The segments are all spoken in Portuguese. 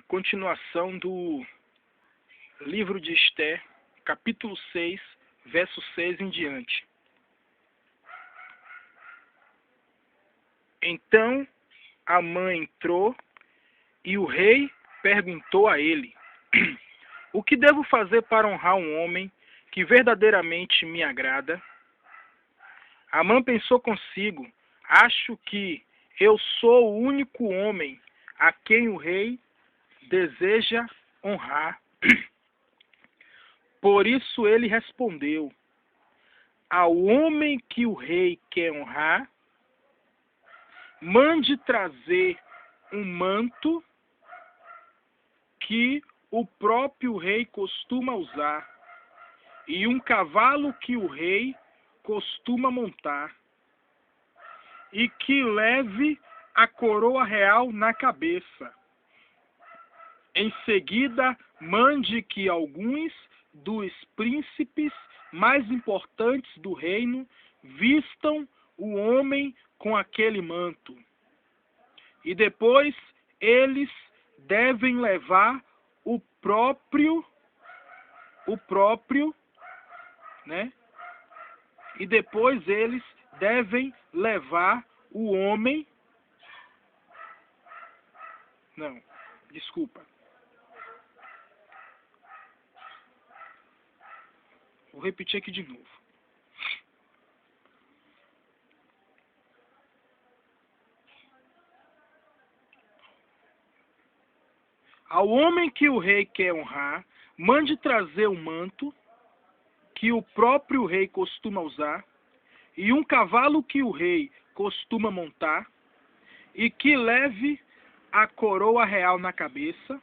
Continuação do livro de Esther, capítulo 6, verso 6 em diante. Então Amã entrou e o rei perguntou a ele: O que devo fazer para honrar um homem que verdadeiramente me agrada? Amã pensou consigo: acho que eu sou o único homem a quem o rei deseja honrar. Por isso ele respondeu: ao homem que o rei quer honrar, mande trazer um manto que o próprio rei costuma usar e um cavalo que o rei costuma montar, e que leve a coroa real na cabeça. Em seguida, mande que alguns dos príncipes mais importantes do reino vistam o homem com aquele manto. E depois eles devem levar o próprio, né? E depois eles devem levar o homem. Não, desculpa. Vou repetir aqui de novo. Ao homem que o rei quer honrar, mande trazer um manto que o próprio rei costuma usar e um cavalo que o rei costuma montar, e que leve a coroa real na cabeça.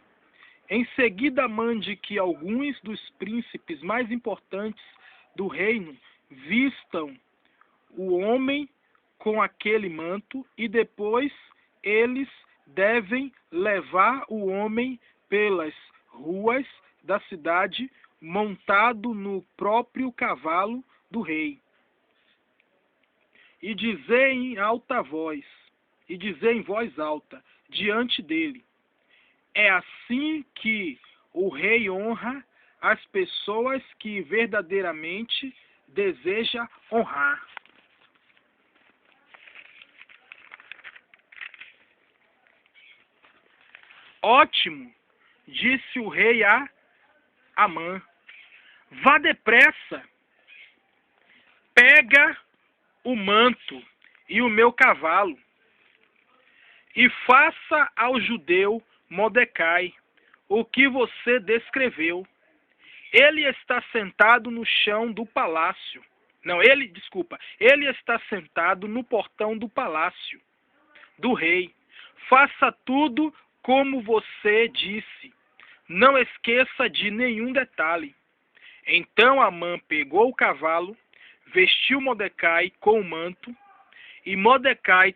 Em seguida, mande que alguns dos príncipes mais importantes do reino vistam o homem com aquele manto, e depois eles devem levar o homem pelas ruas da cidade montado no próprio cavalo do rei. E dizer em voz alta diante dele: é assim que o rei honra as pessoas que verdadeiramente deseja honrar. Ótimo, disse o rei a Amã. Vá depressa, pega o manto e o meu cavalo, e faça ao judeu Mordecai o que você descreveu. Ele está sentado no chão do palácio. Ele está sentado no portão do palácio do rei. Faça tudo como você disse. Não esqueça de nenhum detalhe. Então Amã pegou o cavalo, vestiu Mordecai com o manto, e Mordecai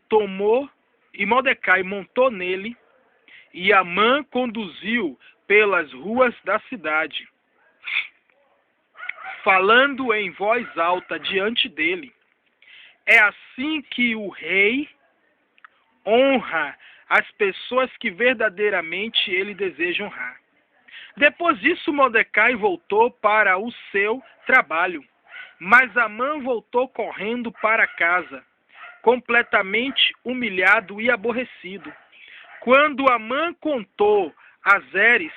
montou nele, e Amã conduziu pelas ruas da cidade, falando em voz alta diante dele: é assim que o rei honra as pessoas que verdadeiramente ele deseja honrar. Depois disso, Mordecai voltou para o seu trabalho, mas Amã voltou correndo para casa, completamente humilhado e aborrecido. Quando Amã contou a Zeres,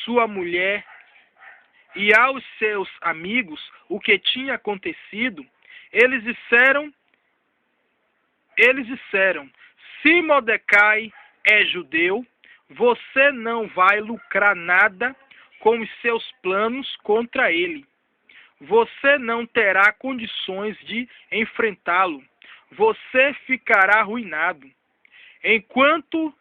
sua mulher, e aos seus amigos o que tinha acontecido, eles disseram: se Mordecai é judeu, você não vai lucrar nada com os seus planos contra ele. Você não terá condições de enfrentá-lo. Você ficará arruinado. Enquanto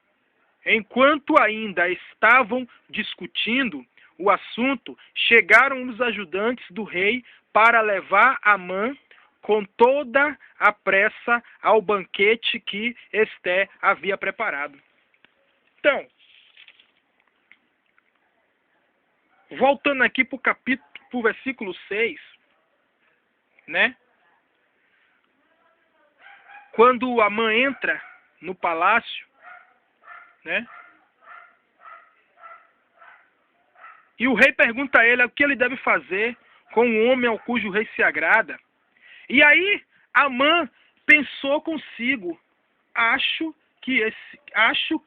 ainda estavam discutindo o assunto, chegaram os ajudantes do rei para levar Amã com toda a pressa ao banquete que Esther havia preparado. Então, voltando aqui para o versículo 6, né? Quando Amã entra no palácio, né? E o rei pergunta a ele o que ele deve fazer com um homem ao cujo rei se agrada. E aí Amã pensou consigo: acho que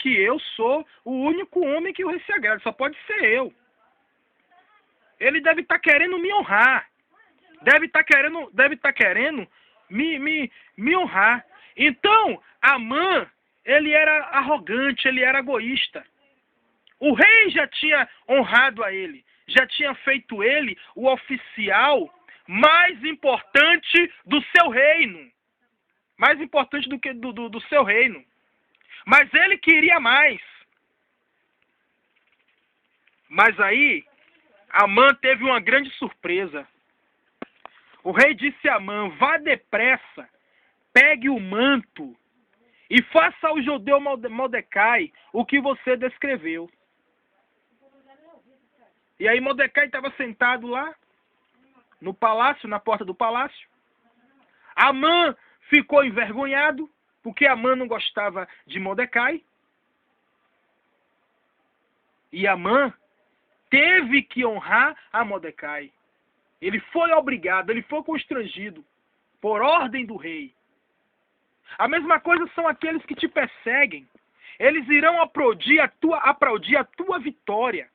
eu sou o único homem que o rei se agrada, só pode ser eu. Ele deve estar querendo me honrar. Deve estar querendo me honrar. Então, Amã, ele era arrogante, ele era egoísta. O rei já tinha honrado a ele, já tinha feito ele o oficial mais importante do seu reino. Mais importante do que do seu reino. Mas ele queria mais. Mas aí, Amã teve uma grande surpresa. O rei disse a Amã: vá depressa, pegue o manto e faça ao judeu Mordecai o que você descreveu. E aí Mordecai estava sentado lá, no palácio, na porta do palácio. Amã ficou envergonhado, porque Amã não gostava de Mordecai. E Amã teve que honrar a Mordecai. Ele foi obrigado, ele foi constrangido, por ordem do rei. A mesma coisa são aqueles que te perseguem. Eles irão aplaudir a tua vitória.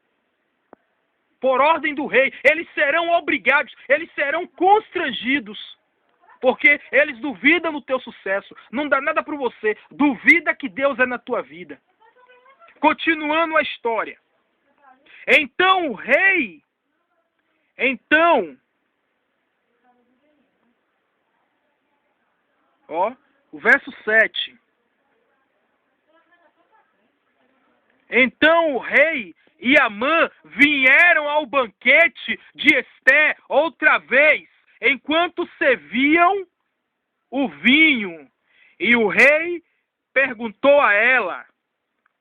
Por ordem do rei. Eles serão obrigados, eles serão constrangidos. Porque eles duvidam do teu sucesso. Não dá nada para você. Duvida que Deus é na tua vida. Continuando a história. Então o rei... o verso 7. Então o rei e Amã vieram ao banquete de Esté outra vez, enquanto serviam o vinho. E o rei perguntou a ela: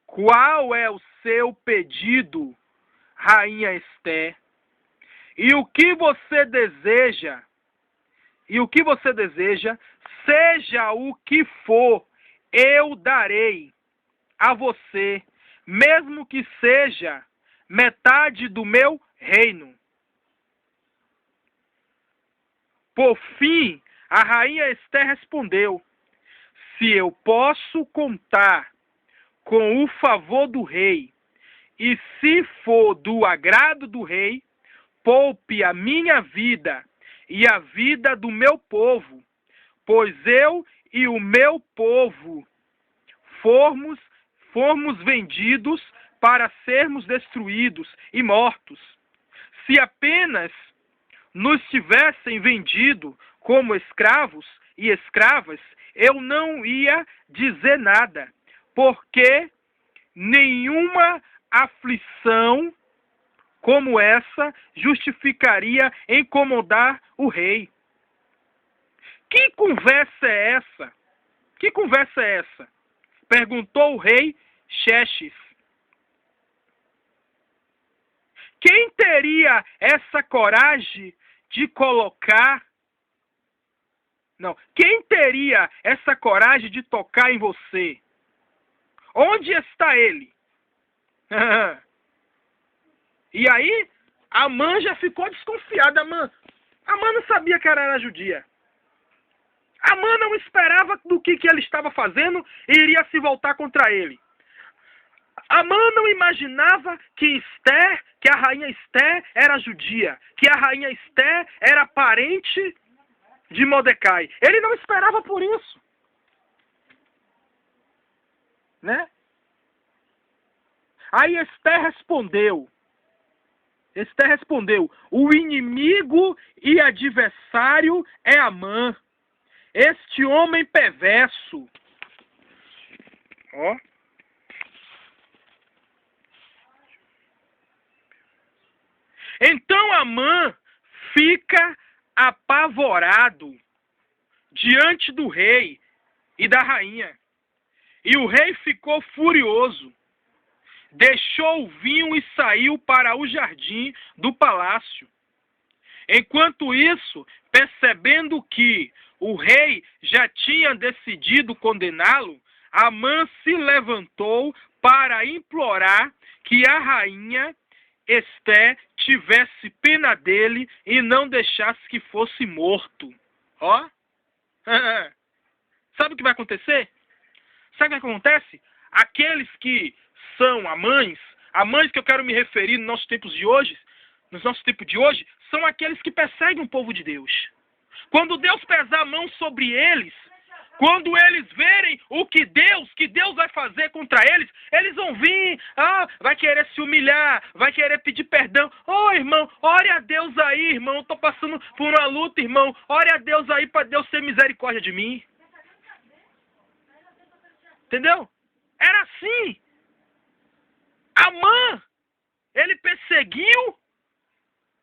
qual é o seu pedido, rainha Esté? E o que você deseja? Seja o que for, eu darei a você, mesmo que seja metade do meu reino. Por fim, a rainha Esté respondeu: se eu posso contar com o favor do rei, e se for do agrado do rei, poupe a minha vida e a vida do meu povo, pois eu e o meu povo fomos vendidos para sermos destruídos e mortos. Se apenas nos tivessem vendido como escravos e escravas, eu não ia dizer nada, porque nenhuma aflição como essa justificaria incomodar o rei. Que conversa é essa? Que conversa é essa? Perguntou o rei Xerxes. Quem teria essa coragem de colocar... Quem teria essa coragem de tocar em você? Onde está ele? E aí, Amã já ficou desconfiada. Amã não sabia que ela era judia. Amã não esperava do que ele estava fazendo e iria se voltar contra ele. Amã não imaginava que a rainha Esté era judia, que a rainha Esté era parente de Mordecai. Ele não esperava por isso. Né? Aí Esté respondeu, o inimigo e adversário é Amã, este homem perverso. Então Amã fica apavorado diante do rei e da rainha. E o rei ficou furioso. Deixou o vinho e saiu para o jardim do palácio. Enquanto isso, percebendo que o rei já tinha decidido condená-lo, Amã se levantou para implorar que a rainha Esté tivesse pena dele e não deixasse que fosse morto. Ó. Sabe o que vai acontecer? Sabe o que acontece? Aqueles que são amães que eu quero me referir nos nossos tempos de hoje, são aqueles que perseguem o povo de Deus. Quando Deus pesar a mão sobre eles, quando eles verem o que Deus vai fazer contra eles, eles vão vir, vai querer se humilhar, vai querer pedir perdão. Irmão, ore a Deus aí, irmão, eu estou passando por uma luta, irmão. Ore a Deus aí para Deus ter misericórdia de mim. Entendeu? Era assim. Amã, ele perseguiu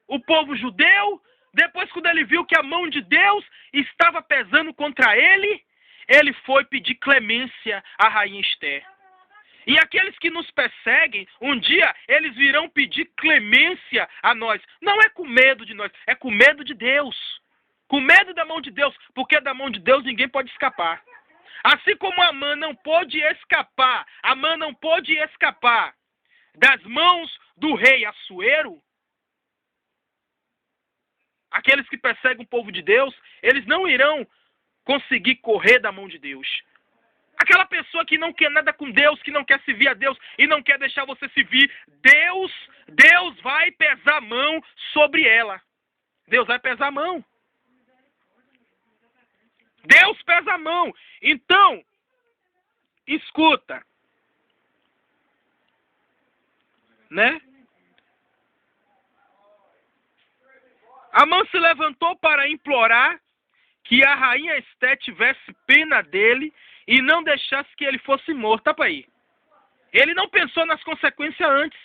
o povo judeu. Depois, quando ele viu que a mão de Deus estava pesando contra ele, ele foi pedir clemência à rainha Esté. E aqueles que nos perseguem, um dia eles virão pedir clemência a nós. Não é com medo de nós, é com medo de Deus. Com medo da mão de Deus, porque da mão de Deus ninguém pode escapar. Assim como Amã não pôde escapar das mãos do rei Assuero, aqueles que perseguem o povo de Deus, eles não irão conseguir correr da mão de Deus. Aquela pessoa que não quer nada com Deus, que não quer servir a Deus e não quer deixar você servir, Deus vai pesar a mão sobre ela. Deus vai pesar a mão. Deus pesa a mão. Então, escuta. Né? Amã se levantou para implorar que a rainha Esté tivesse pena dele e não deixasse que ele fosse morto. Tá aí. Ele não pensou nas consequências antes.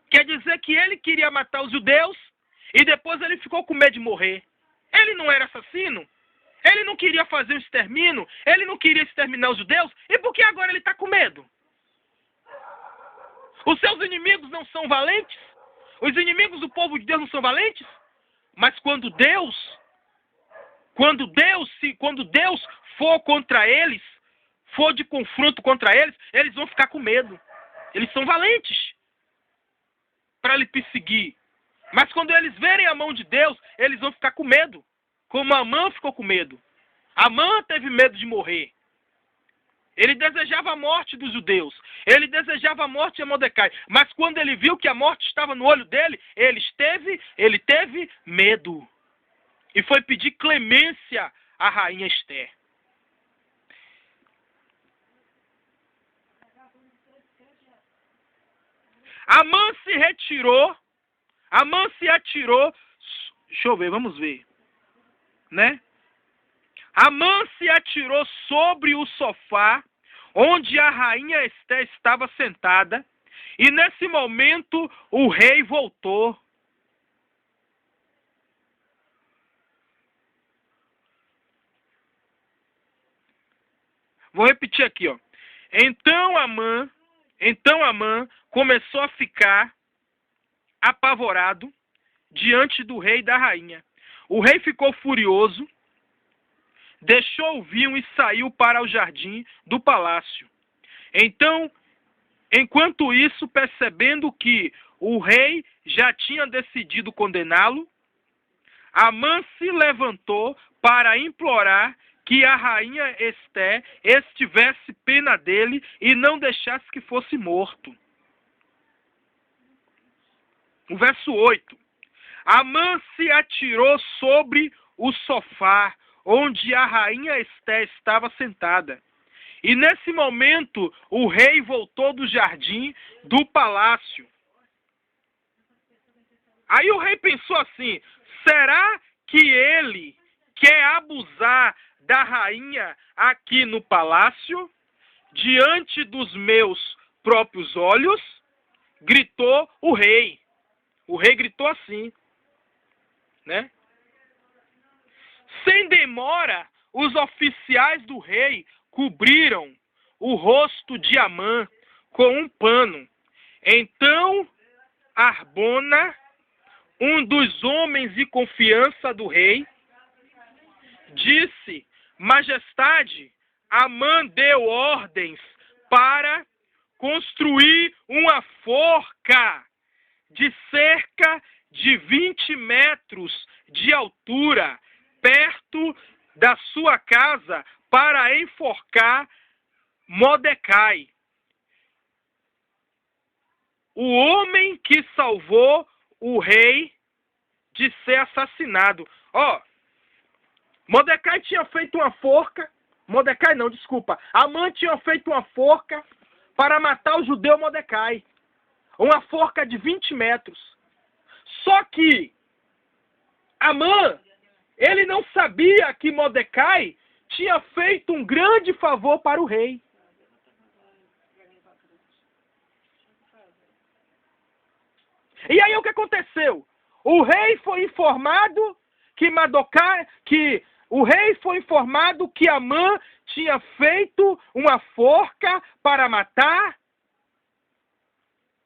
Quer dizer que ele queria matar os judeus e depois ele ficou com medo de morrer. Ele não era assassino? Ele não queria fazer um extermínio? Ele não queria exterminar os judeus? E por que agora ele está com medo? Os seus inimigos não são valentes? Os inimigos do povo de Deus não são valentes? Mas quando Deus for contra eles, for de confronto contra eles, eles vão ficar com medo. Eles são valentes para lhe perseguir. Mas quando eles verem a mão de Deus, eles vão ficar com medo. Como Amã ficou com medo. Amã teve medo de morrer. Ele desejava a morte dos judeus. Ele desejava a morte de Mordecai. Mas quando ele viu que a morte estava no olho dele, ele teve medo. E foi pedir clemência à rainha Esté. Amã se retirou. Amã se atirou. Deixa eu ver, vamos ver. Né? Amã se atirou sobre o sofá onde a rainha Esté estava sentada, e nesse momento o rei voltou. Vou repetir aqui, ó. Então Amã começou a ficar apavorado diante do rei e da rainha. O rei ficou furioso, deixou o vinho e saiu para o jardim do palácio. Então, enquanto isso, percebendo que o rei já tinha decidido condená-lo, Amã se levantou para implorar que a rainha Esté tivesse pena dele e não deixasse que fosse morto. O verso 8. Amã se atirou sobre o sofá onde a rainha Esté estava sentada. E nesse momento o rei voltou do jardim do palácio. Aí o rei pensou assim: será que ele quer abusar da rainha aqui no palácio, diante dos meus próprios olhos? Gritou o rei. O rei gritou assim, né? Sem demora, os oficiais do rei cobriram o rosto de Amã com um pano. Então Arbona, um dos homens de confiança do rei, disse: Majestade, Amã deu ordens para construir uma forca de cerca de 20 metros de altura perto da sua casa para enforcar Mordecai, o homem que salvou o rei de ser assassinado. Mordecai tinha feito uma forca. Mordecai não, desculpa. Amã tinha feito uma forca para matar o judeu Mordecai. Uma forca de 20 metros. Só que Amã, ele não sabia que Mordecai tinha feito um grande favor para o rei. E aí o que aconteceu? O rei foi informado que Amã tinha feito uma forca para matar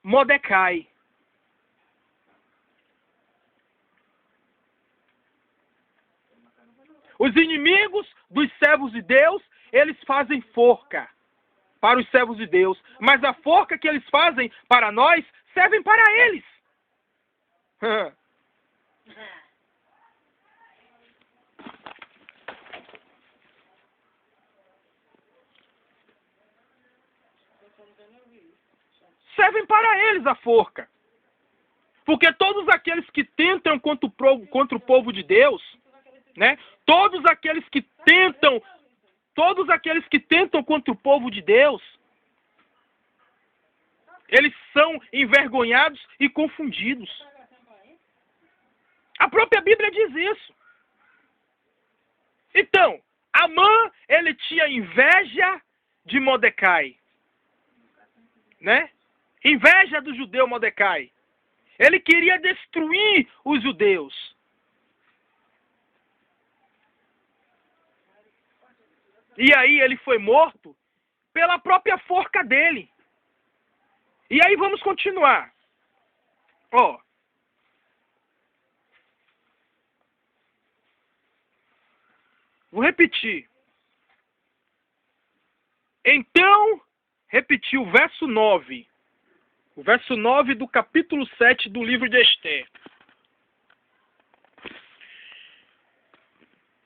Mordecai. Os inimigos dos servos de Deus, eles fazem forca para os servos de Deus. Mas a forca que eles fazem para nós, servem para eles. Servem para eles a forca. Porque todos aqueles que tentam contra o povo de Deus, né? Todos aqueles que tentam contra o povo de Deus, eles são envergonhados e confundidos. A própria Bíblia diz isso. Então, Amã, ele tinha inveja de Mordecai, né? Inveja do judeu Mordecai. Ele queria destruir os judeus. E aí ele foi morto pela própria forca dele. E aí vamos continuar. Vou repetir. Então, repetir o verso 9. O verso 9 do capítulo 7 do livro de Esther.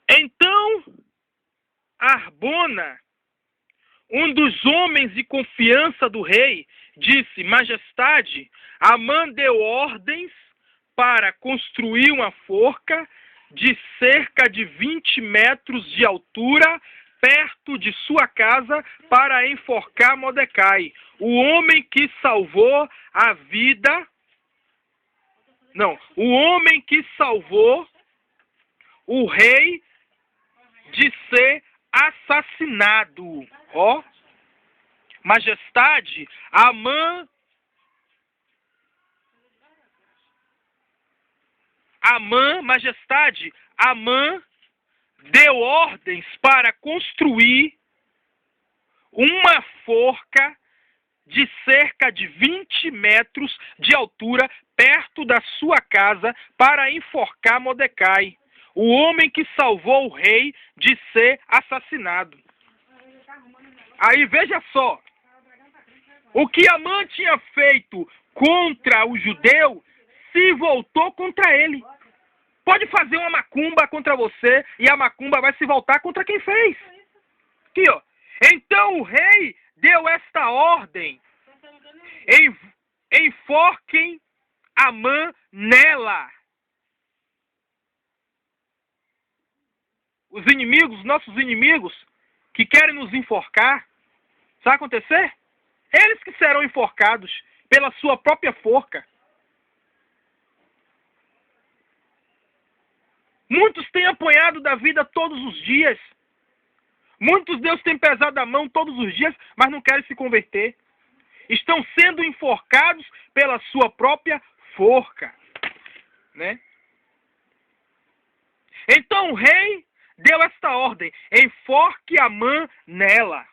Então, Arbona, um dos homens de confiança do rei, disse: Majestade, Amã deu ordens para construir uma forca de cerca de 20 metros de altura perto de sua casa para enforcar Mordecai, o homem que salvou a vida. Não, o homem que salvou o rei de ser assassinado. Majestade, Amã deu ordens para construir uma forca de cerca de 20 metros de altura perto da sua casa para enforcar Mordecai, o homem que salvou o rei de ser assassinado. Aí veja só, o que Amã tinha feito contra o judeu se voltou contra ele. Pode fazer uma macumba contra você e a macumba vai se voltar contra quem fez. Aqui, Então o rei deu esta ordem: enforquem Amã nela. Os inimigos, nossos inimigos, que querem nos enforcar, sabe acontecer? Eles que serão enforcados pela sua própria forca. Muitos têm apanhado da vida todos os dias. Muitos Deus tem pesado a mão todos os dias, mas não querem se converter. Estão sendo enforcados pela sua própria forca, né? Então o rei deu esta ordem: enforque Amã nela.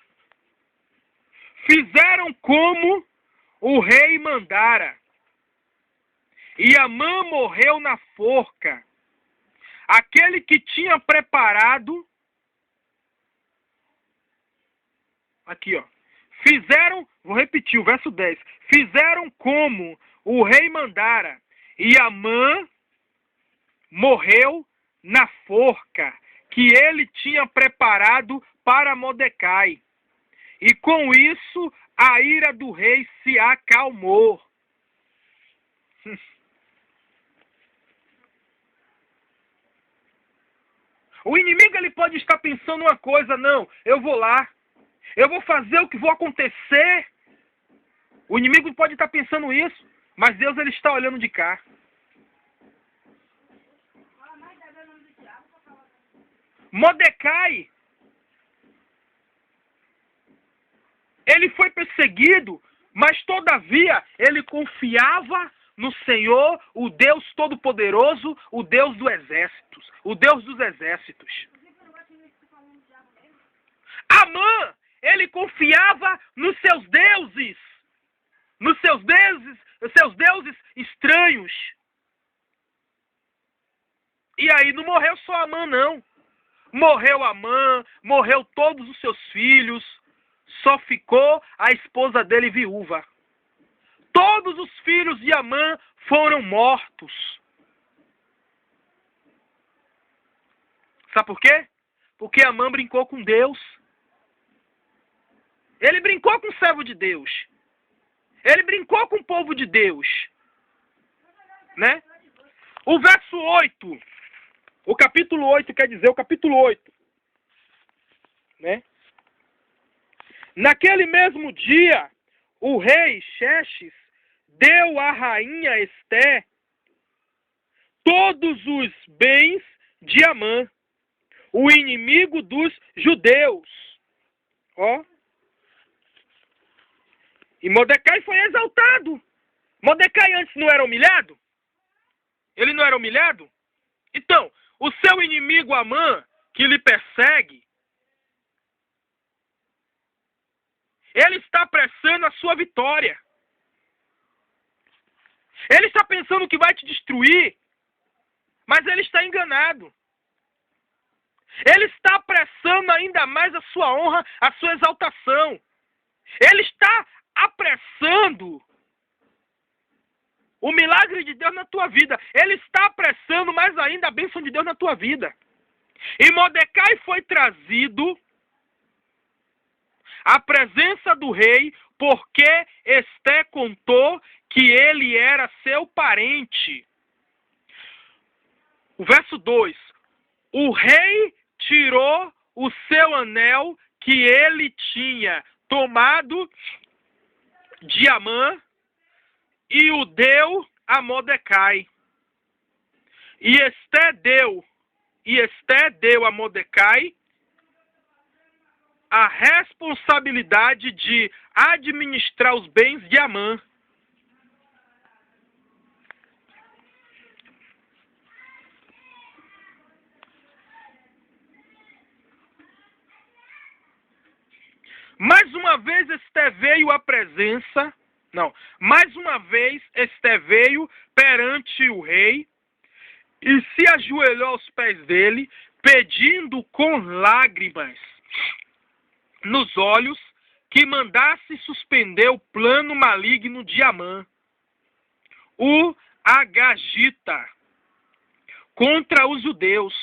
Fizeram como o rei mandara. E Amã morreu na forca. Aquele que tinha preparado, Fizeram, vou repetir o verso 10. Fizeram como o rei mandara, e Amã morreu na forca que ele tinha preparado para Mordecai. E com isso a ira do rei se acalmou. O inimigo ele pode estar pensando uma coisa, não, eu vou lá, eu vou fazer o que vou acontecer. O inimigo pode estar pensando isso, mas Deus ele está olhando de cá. Mordecai, ele foi perseguido, mas todavia ele confiava no Senhor, o Deus Todo-Poderoso, o Deus dos exércitos, o Deus dos exércitos. Amã, ele confiava nos seus deuses estranhos. E aí não morreu só Amã, não. Morreu Amã, morreu todos os seus filhos, só ficou a esposa dele viúva. Todos os filhos de Amã foram mortos. Sabe por quê? Porque Amã brincou com Deus. Ele brincou com o servo de Deus. Ele brincou com o povo de Deus. Né? O verso 8. O capítulo 8 quer dizer o capítulo 8. Né? Naquele mesmo dia, o rei Xerxes deu à rainha Esté todos os bens de Amã, o inimigo dos judeus. Ó. E Mordecai foi exaltado. Mordecai antes não era humilhado? Ele não era humilhado? Então, o seu inimigo Amã, que lhe persegue, ele está apressando a sua vitória. Ele está pensando que vai te destruir, mas ele está enganado. Ele está apressando ainda mais a sua honra, a sua exaltação. Ele está apressando o milagre de Deus na tua vida. Ele está apressando mais ainda a bênção de Deus na tua vida. E Mordecai foi trazido à presença do rei, porque Esté contou que ele era seu parente. O verso 2. O rei tirou o seu anel que ele tinha tomado de Amã e o deu a Mordecai. E Esté deu a Mordecai a responsabilidade de administrar os bens de Amã. Mais uma vez Esté veio à presença, mais uma vez Esté veio perante o rei e se ajoelhou aos pés dele, pedindo com lágrimas nos olhos que mandasse suspender o plano maligno de Amã, o Agagita, contra os judeus.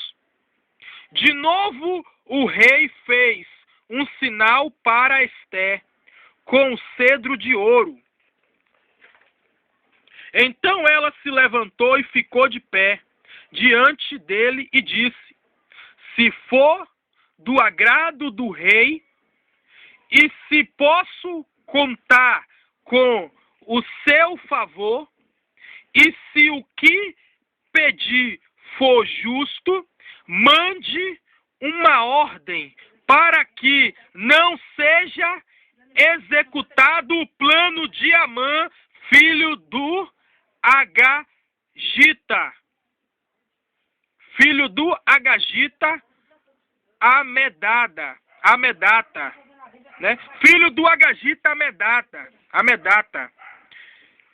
De novo o rei fez um sinal para Esté, com cedro de ouro. Então ela se levantou e ficou de pé diante dele e disse: se for do agrado do rei, e se posso contar com o seu favor, e se o que pedir for justo, mande uma ordem para que não seja executado o plano de Amã, filho do Agagita. Filho do Agagita, Amedata, né? Filho do Agagita, Amedata,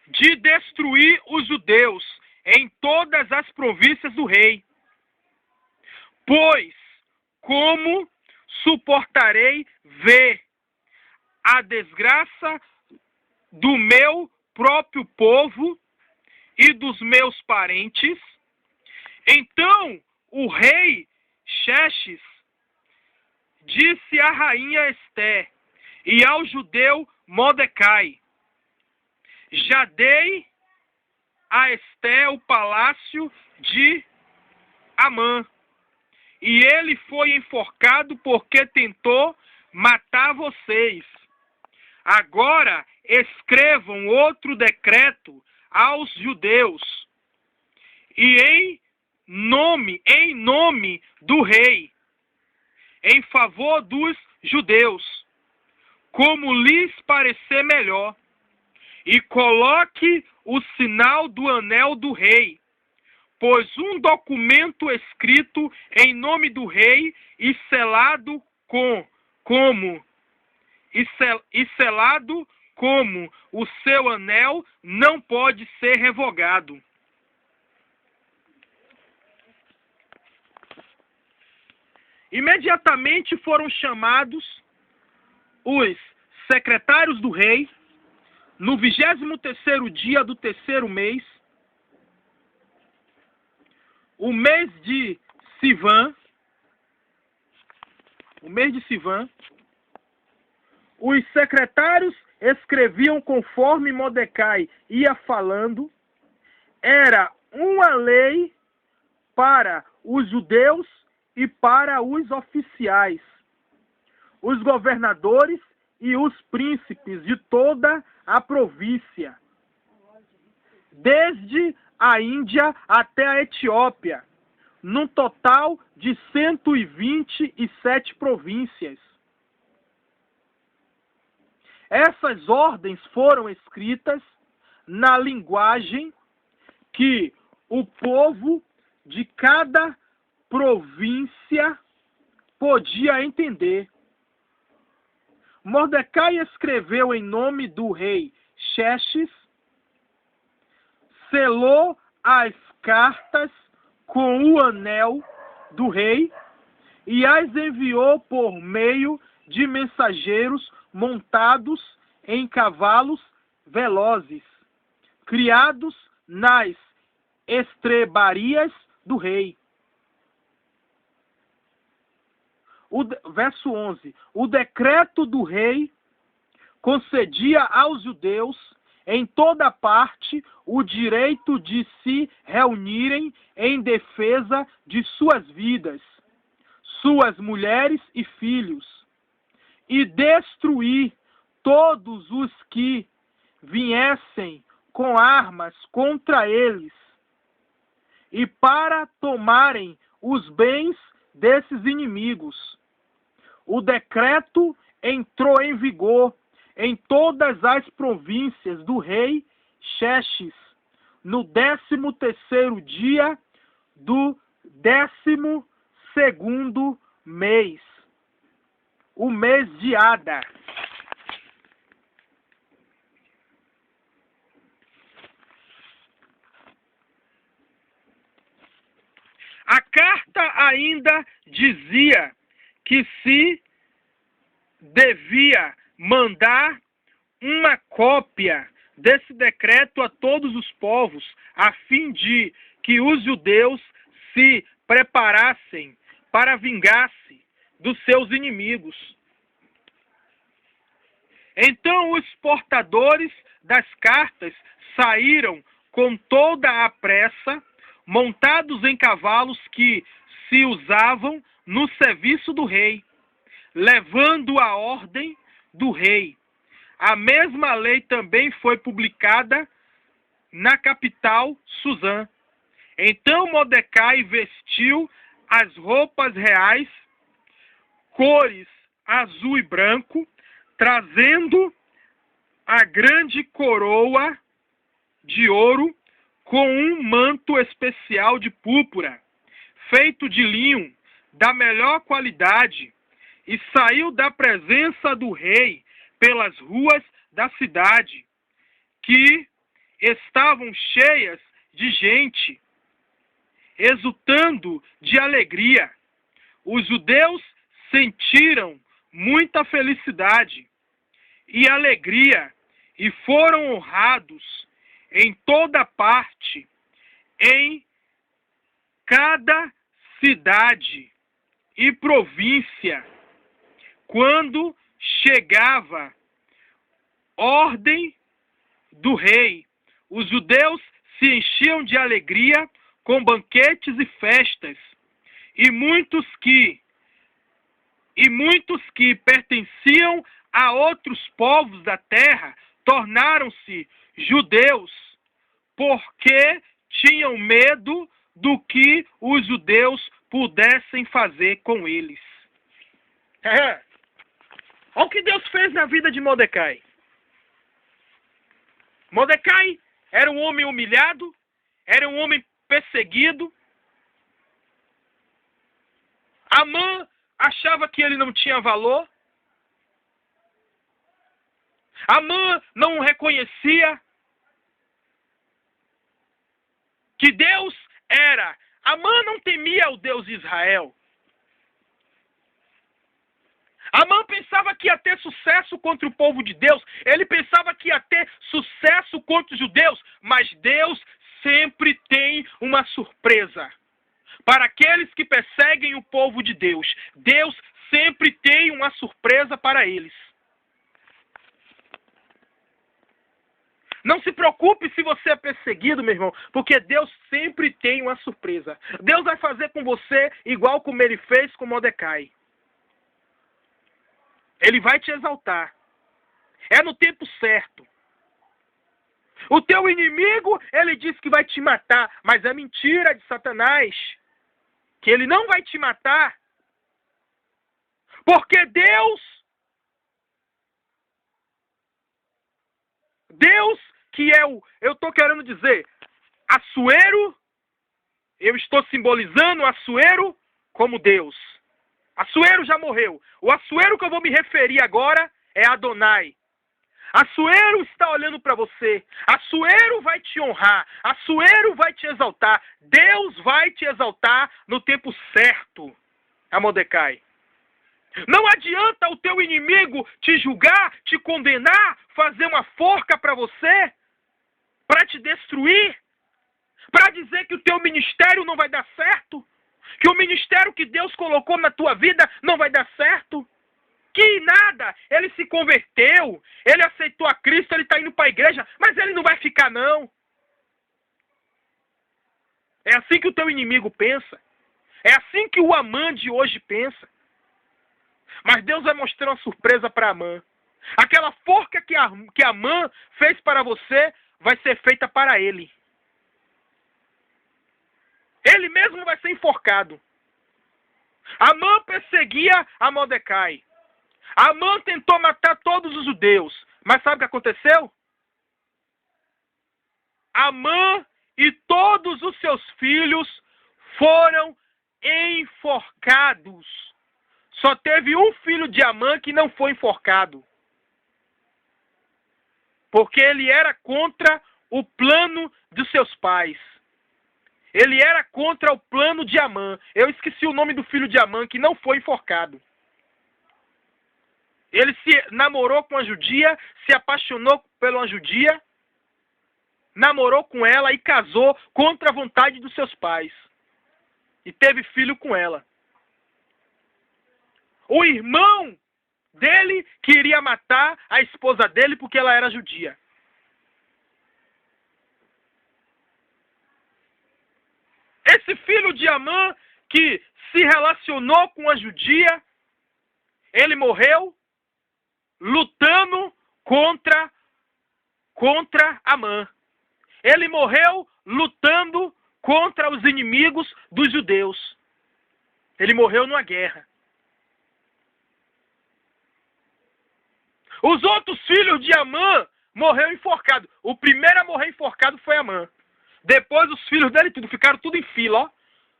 de destruir os judeus em todas as províncias do rei. Pois, como suportarei ver a desgraça do meu próprio povo e dos meus parentes. Então o rei Xerxes disse à rainha Esté e ao judeu Mordecai: já dei a Esté o palácio de Amã, e ele foi enforcado porque tentou matar vocês. Agora escrevam outro decreto aos judeus, e em nome do rei, em favor dos judeus, como lhes parecer melhor, e coloque o sinal do anel do rei, pois um documento escrito em nome do rei e selado como o seu anel não pode ser revogado. Imediatamente foram chamados os secretários do rei no 23º dia do terceiro mês, o mês de Sivan, os secretários escreviam conforme Mordecai ia falando. Era uma lei para os judeus e para os oficiais, os governadores e os príncipes de toda a província, desde a Índia até a Etiópia, num total de 127 províncias. Essas ordens foram escritas na linguagem que o povo de cada província podia entender. Mordecai escreveu em nome do rei Xerxes, selou as cartas com o anel do rei e as enviou por meio de mensageiros montados em cavalos velozes, criados nas estrebarias do rei. Verso 11. O decreto do rei concedia aos judeus em toda parte o direito de se reunirem em defesa de suas vidas, suas mulheres e filhos, e destruir todos os que viessem com armas contra eles, e para tomarem os bens desses inimigos. O decreto entrou em vigor em todas as províncias do rei Xerxes, no 13º dia do 12º mês, o mês de Adar. A carta ainda dizia que se devia mandar uma cópia desse decreto a todos os povos, a fim de que os judeus se preparassem para vingar-se dos seus inimigos. Então os portadores das cartas saíram com toda a pressa, montados em cavalos que se usavam no serviço do rei, levando a ordem do rei. A mesma lei também foi publicada na capital Suzã. Então Mordecai vestiu as roupas reais, cores azul e branco, trazendo a grande coroa de ouro com um manto especial de púrpura, feito de linho da melhor qualidade, e saiu da presença do rei pelas ruas da cidade, que estavam cheias de gente, exultando de alegria. Os judeus sentiram muita felicidade e alegria, e foram honrados em toda parte, em cada cidade e província, quando chegava ordem do rei. Os judeus se enchiam de alegria com banquetes e festas, e muitos que pertenciam a outros povos da terra tornaram-se judeus, porque tinham medo do que os judeus pudessem fazer com eles. Olha o que Deus fez na vida de Mordecai. Mordecai era um homem humilhado, era um homem perseguido. Amã achava que ele não tinha valor. Amã não reconhecia que Deus era. Amã não temia o Deus de Israel. Amã pensava que ia ter sucesso contra o povo de Deus. Ele pensava que ia ter sucesso contra os judeus. Mas Deus sempre tem uma surpresa. Para aqueles que perseguem o povo de Deus, Deus sempre tem uma surpresa para eles. Não se preocupe se você é perseguido, meu irmão, porque Deus sempre tem uma surpresa. Deus vai fazer com você igual como ele fez com Mordecai. Ele vai te exaltar. É no tempo certo. O teu inimigo, ele diz que vai te matar, mas é mentira de Satanás. Que ele não vai te matar. Porque Deus que é eu estou querendo dizer, Assuero, eu estou simbolizando Assuero como Deus. Assuero já morreu. O Assuero que eu vou me referir agora é Adonai. Assuero está olhando para você. Assuero vai te honrar. Assuero vai te exaltar. Deus vai te exaltar no tempo certo, a Mordecai. Não adianta o teu inimigo te julgar, te condenar, fazer uma forca para você, para te destruir, para dizer que o teu ministério não vai dar certo, que o ministério que Deus colocou na tua vida não vai dar certo. Que nada, ele se converteu, ele aceitou a Cristo, ele está indo para a igreja, mas ele não vai ficar não. É assim que o teu inimigo pensa. É assim que o Amã de hoje pensa. Mas Deus vai mostrar uma surpresa para Amã. Aquela forca que Amã fez para você vai ser feita para ele. Ele mesmo vai ser enforcado. Amã perseguia a Mordecai. Amã tentou matar todos os judeus. Mas sabe o que aconteceu? Amã e todos os seus filhos foram enforcados. Só teve um filho de Amã que não foi enforcado. Porque ele era contra o plano dos seus pais. Ele era contra o plano de Amã. Eu esqueci o nome do filho de Amã que não foi enforcado. Ele se namorou com uma judia, se apaixonou pela uma judia, namorou com ela e casou contra a vontade dos seus pais. E teve filho com ela. O irmão dele queria matar a esposa dele porque ela era judia. Esse filho de Amã que se relacionou com a judia, ele morreu lutando contra Amã. Ele morreu lutando contra os inimigos dos judeus. Ele morreu numa guerra. Os outros filhos de Amã morreram enforcados. O primeiro a morrer enforcado foi Amã. Depois os filhos dele ficaram tudo em fila, ó.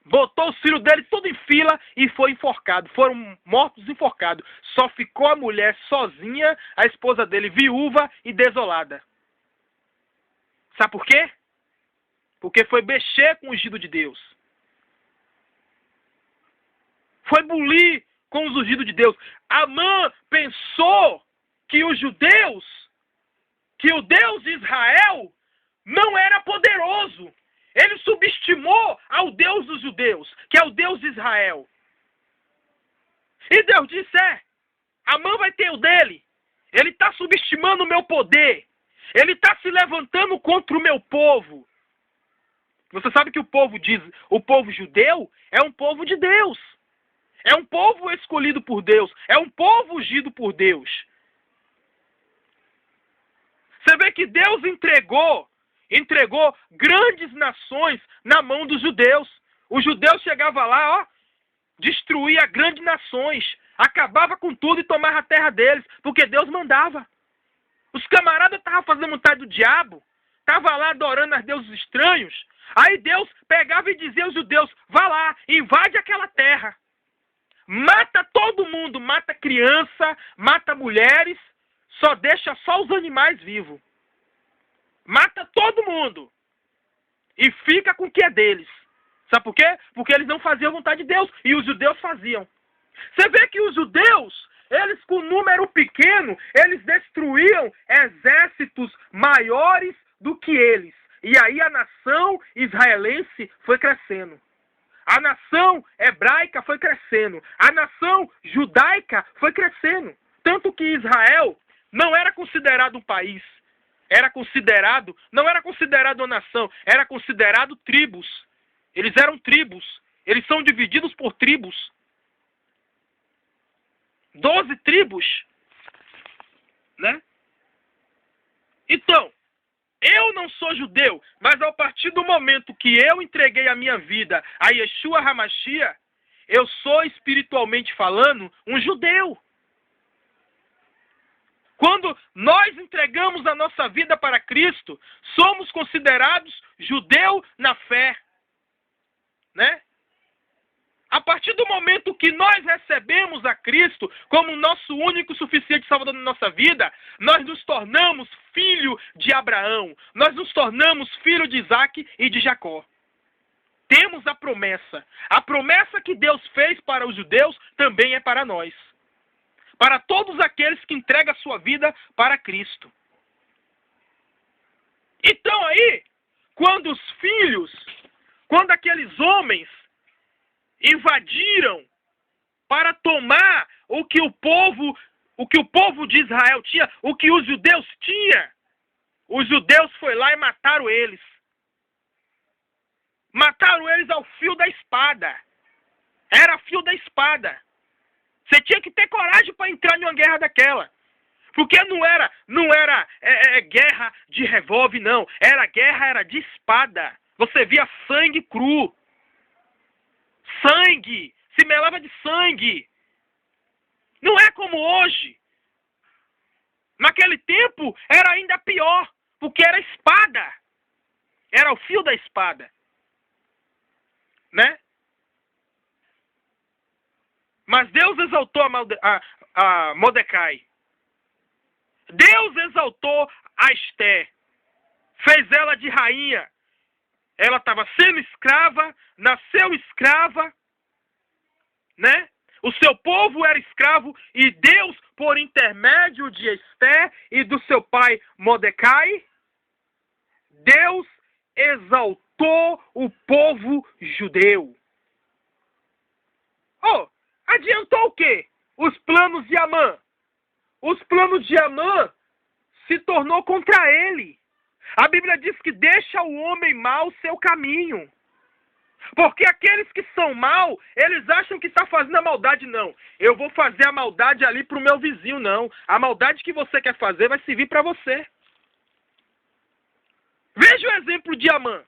Botou os filhos dele tudo em fila e foi enforcado. Foram mortos enforcados. Só ficou a mulher sozinha, a esposa dele viúva e desolada. Sabe por quê? Porque foi mexer com o ungido de Deus. Foi bulir com os ungidos de Deus. Amã pensou que os judeus, que o Deus de Israel não era poderoso. Ele subestimou ao Deus dos judeus, que é o Deus de Israel. E Deus disse, Amã vai ter o dele. Ele está subestimando o meu poder. Ele está se levantando contra o meu povo. Você sabe que o povo judeu é um povo de Deus. É um povo escolhido por Deus. É um povo ungido por Deus. Você vê que Deus entregou grandes nações na mão dos judeus. Os judeus chegavam lá, destruía grandes nações, acabava com tudo e tomava a terra deles, porque Deus mandava. Os camaradas estavam fazendo vontade do diabo, estavam lá adorando a deuses estranhos. Aí Deus pegava e dizia aos judeus, vá lá, invade aquela terra. Mata todo mundo, mata criança, mata mulheres, só deixa só os animais vivos. Mata todo mundo. E fica com o que é deles. Sabe por quê? Porque eles não faziam a vontade de Deus. E os judeus faziam. Você vê que os judeus, eles com número pequeno, eles destruíam exércitos maiores do que eles. E aí a nação israelense foi crescendo. A nação hebraica foi crescendo. A nação judaica foi crescendo. Tanto que Israel não era considerado um país. Não era considerado uma nação. Era considerado tribos. Eles eram tribos. Eles são divididos por tribos. 12 tribos. Né? Então, eu não sou judeu, mas a partir do momento que eu entreguei a minha vida a Yeshua HaMashiach, eu sou, espiritualmente falando, um judeu. Quando nós entregamos a nossa vida para Cristo, somos considerados judeu na fé. Né? A partir do momento que nós recebemos a Cristo como nosso único e suficiente Salvador na nossa vida, nós nos tornamos filho de Abraão. Nós nos tornamos filho de Isaac e de Jacó. Temos a promessa. A promessa que Deus fez para os judeus também é para nós. Para todos aqueles que entregam a sua vida para Cristo. Então aí, quando aqueles homens invadiram para tomar o que o povo de Israel tinha, o que os judeus tinham, os judeus foram lá e mataram eles. Mataram eles ao fio da espada. Era fio da espada. Você tinha que ter coragem para entrar em uma guerra daquela. Porque não era guerra de revólver, não. Era de espada. Você via sangue cru. Sangue. Se melava de sangue. Não é como hoje. Naquele tempo era ainda pior. Porque era espada. Era o fio da espada. Né? Mas Deus exaltou a Mordecai. Deus exaltou a Esté. Fez ela de rainha. Ela estava sendo escrava, nasceu escrava, né? O seu povo era escravo e Deus, por intermédio de Esté e do seu pai Mordecai, Deus exaltou o povo judeu. Adiantou o quê? Os planos de Amã. Os planos de Amã se tornou contra ele. A Bíblia diz que deixa o homem mau seu caminho. Porque aqueles que são maus, eles acham que está fazendo a maldade. Não, eu vou fazer a maldade ali para o meu vizinho, não. A maldade que você quer fazer vai servir para você. Veja o exemplo de Amã.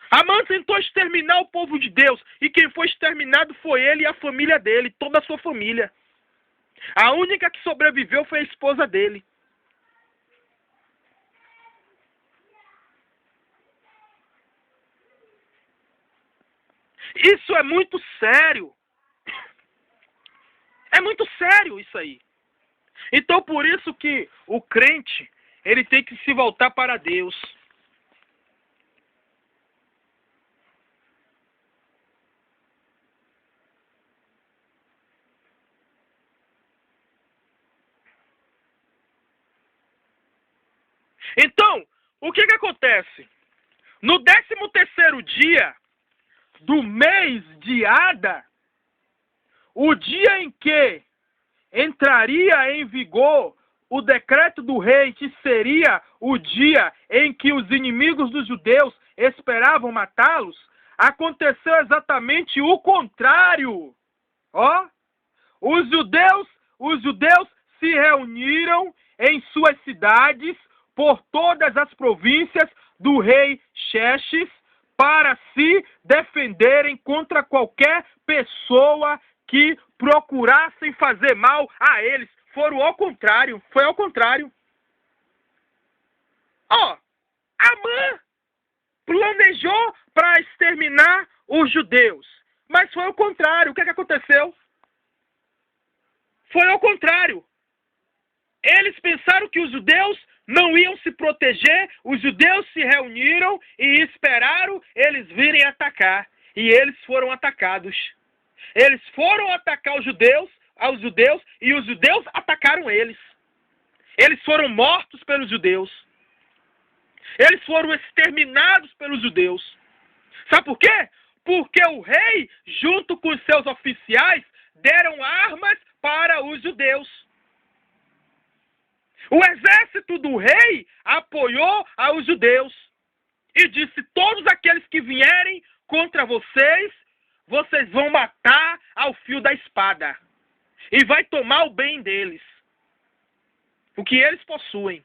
Amã tentou exterminar o povo de Deus. E quem foi exterminado foi ele e a família dele, toda a sua família. A única que sobreviveu foi a esposa dele. Isso é muito sério. É muito sério isso aí. Então por isso que o crente, ele tem que se voltar para Deus. Então, o que acontece? No 13º dia do mês de Ada, o dia em que entraria em vigor o decreto do rei, que seria o dia em que os inimigos dos judeus esperavam matá-los, aconteceu exatamente o contrário. Ó, os judeus se reuniram em suas cidades por todas as províncias do rei Xerxes para se defenderem contra qualquer pessoa que procurassem fazer mal a eles. Foi ao contrário. Ó, Amã planejou para exterminar os judeus, mas foi ao contrário. O que aconteceu? Foi ao contrário. Eles pensaram que os judeus não iam se proteger, os judeus se reuniram e esperaram eles virem atacar. E eles foram atacados. Eles foram atacar os judeus e os judeus atacaram eles. Eles foram mortos pelos judeus. Eles foram exterminados pelos judeus. Sabe por quê? Porque o rei, junto com os seus oficiais, deram armas para os judeus. O exército do rei apoiou aos judeus e disse: todos aqueles que vierem contra vocês, vocês vão matar ao fio da espada. E vai tomar o bem deles. O que eles possuem.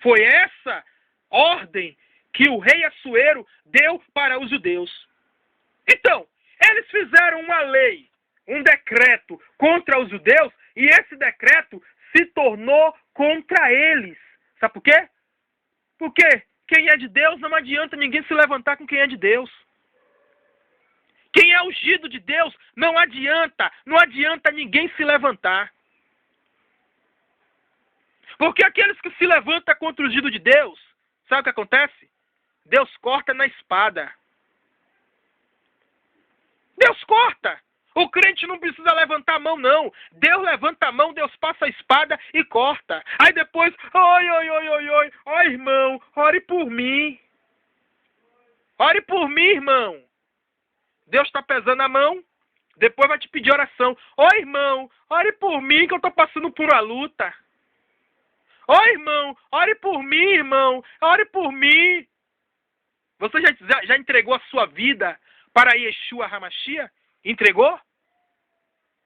Foi essa ordem que o rei Assuero deu para os judeus. Então, eles fizeram uma lei, um decreto contra os judeus, e esse decreto se tornou contra eles. Sabe por quê? Porque quem é de Deus não adianta ninguém se levantar com quem é de Deus. Quem é ungido de Deus não adianta ninguém se levantar. Porque aqueles que se levantam contra o ungido de Deus, sabe o que acontece? Deus corta na espada. Deus corta. O crente não precisa levantar a mão, não. Deus levanta a mão, Deus passa a espada e corta. Aí depois, oi, irmão, ore por mim. Ore por mim, irmão. Deus está pesando a mão, depois vai te pedir oração. Oi, irmão, ore por mim que eu estou passando por uma luta. Oi, irmão, ore por mim, irmão, ore por mim. Você já entregou a sua vida para Yeshua HaMashiach? Entregou?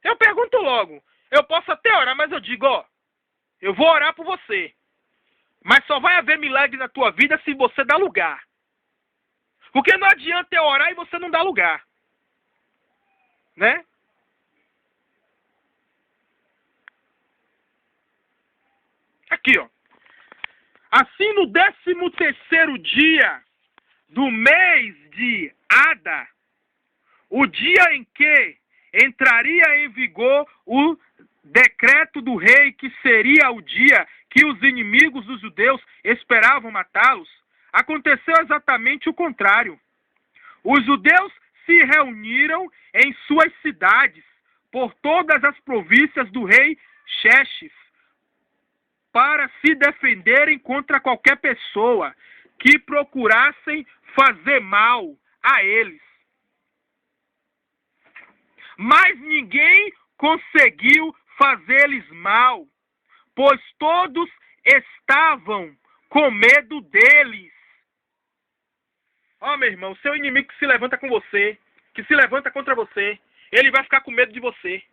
Eu pergunto logo. Eu posso até orar, mas eu digo, ó, eu vou orar por você. Mas só vai haver milagre na tua vida se você dá lugar. Porque não adianta eu orar e você não dar lugar. Né? Aqui, ó. Assim, no 13º dia do mês de Ada, o dia em que entraria em vigor o decreto do rei, que seria o dia que os inimigos dos judeus esperavam matá-los, aconteceu exatamente o contrário. Os judeus se reuniram em suas cidades, por todas as províncias do rei Xerxes, para se defenderem contra qualquer pessoa que procurassem fazer mal a eles. Mas ninguém conseguiu fazer-lhes mal, pois todos estavam com medo deles. Ó, meu irmão, seu inimigo que se levanta com você, que se levanta contra você, ele vai ficar com medo de você.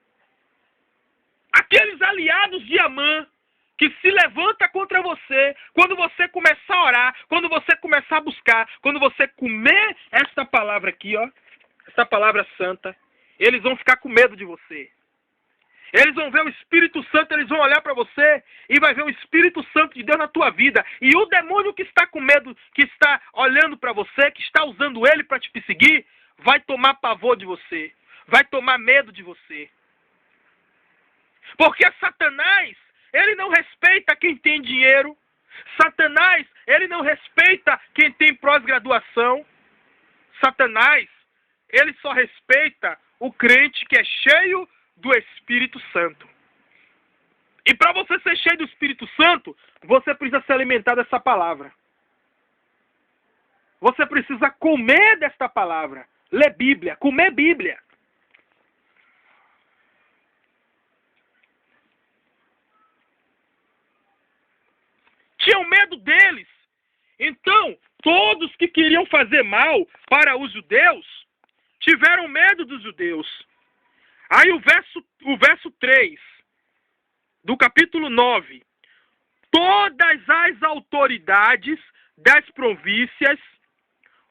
Aqueles aliados de Amã, que se levanta contra você, quando você começar a orar, quando você começar a buscar, quando você comer esta palavra aqui, ó, essa palavra santa, eles vão ficar com medo de você. Eles vão ver o Espírito Santo, eles vão olhar para você e vai ver o Espírito Santo de Deus na tua vida. E o demônio que está com medo, que está olhando para você, que está usando ele para te perseguir, vai tomar pavor de você, vai tomar medo de você. Porque Satanás, ele não respeita quem tem dinheiro. Satanás, ele não respeita quem tem pós-graduação. Satanás, ele só respeita o crente que é cheio do Espírito Santo. E para você ser cheio do Espírito Santo, você precisa se alimentar dessa palavra. Você precisa comer desta palavra. Ler Bíblia, comer Bíblia. Tinham medo deles. Então, todos que queriam fazer mal para os judeus, tiveram medo dos judeus. Aí o verso 3, do capítulo 9. Todas as autoridades das províncias,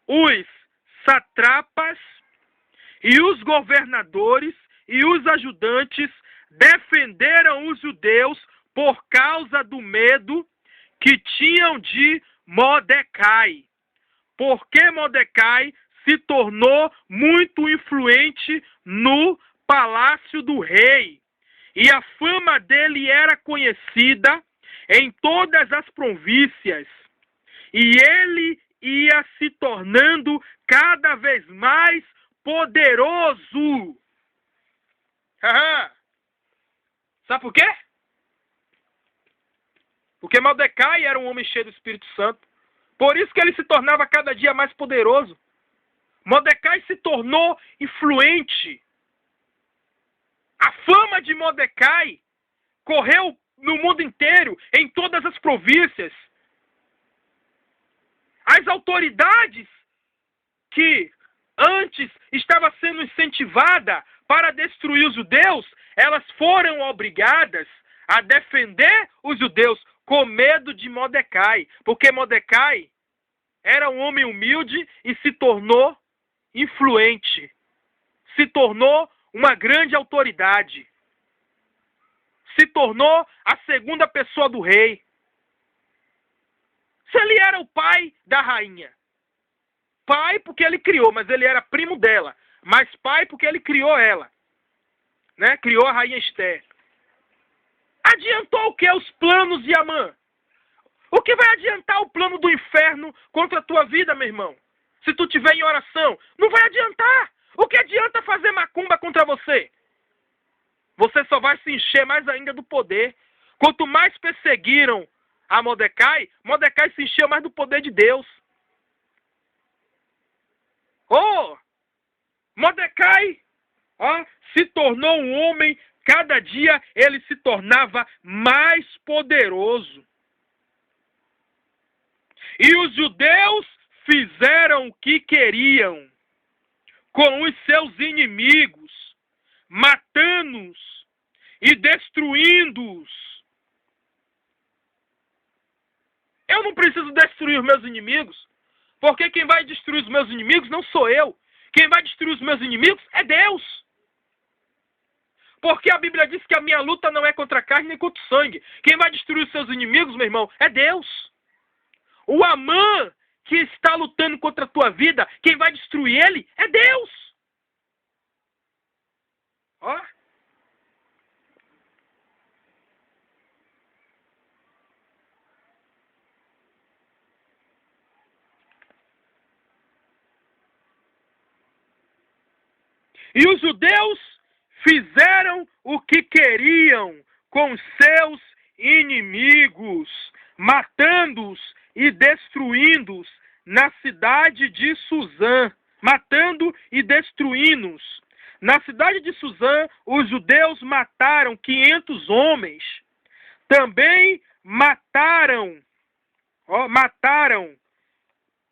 os satrapas e os governadores e os ajudantes defenderam os judeus por causa do medo que tinham de Mordecai, porque Mordecai se tornou muito influente no palácio do rei, e a fama dele era conhecida em todas as províncias, e ele ia se tornando cada vez mais poderoso. Sabe por quê? Porque Mordecai era um homem cheio do Espírito Santo. Por isso que ele se tornava cada dia mais poderoso. Mordecai se tornou influente. A fama de Mordecai correu no mundo inteiro, em todas as províncias. As autoridades que antes estavam sendo incentivadas para destruir os judeus, elas foram obrigadas a defender os judeus com medo de Mordecai, porque Mordecai era um homem humilde e se tornou influente, se tornou uma grande autoridade, se tornou a segunda pessoa do rei. Se ele era o pai da rainha, pai porque ele criou, mas ele era primo dela, mas pai porque ele criou ela, né? Criou a rainha Esther. Adiantou o que os planos de Amã? O que vai adiantar o plano do inferno contra a tua vida, meu irmão? Se tu estiver em oração, não vai adiantar. O que adianta fazer macumba contra você? Você só vai se encher mais ainda do poder. Quanto mais perseguiram a Mordecai, Mordecai se encheu mais do poder de Deus. Mordecai se tornou um homem. Cada dia ele se tornava mais poderoso. E os judeus fizeram o que queriam com os seus inimigos, matando-os e destruindo-os. Eu não preciso destruir os meus inimigos, porque quem vai destruir os meus inimigos não sou eu. Quem vai destruir os meus inimigos é Deus. Porque a Bíblia diz que a minha luta não é contra a carne nem contra o sangue. Quem vai destruir os seus inimigos, meu irmão, é Deus. O Amã que está lutando contra a tua vida, quem vai destruir ele é Deus. E os judeus fizeram o que queriam com seus inimigos, matando-os e destruindo-os na cidade de Suzã. Matando e destruindo-os. Na cidade de Suzã, os judeus mataram 500 homens. Também mataram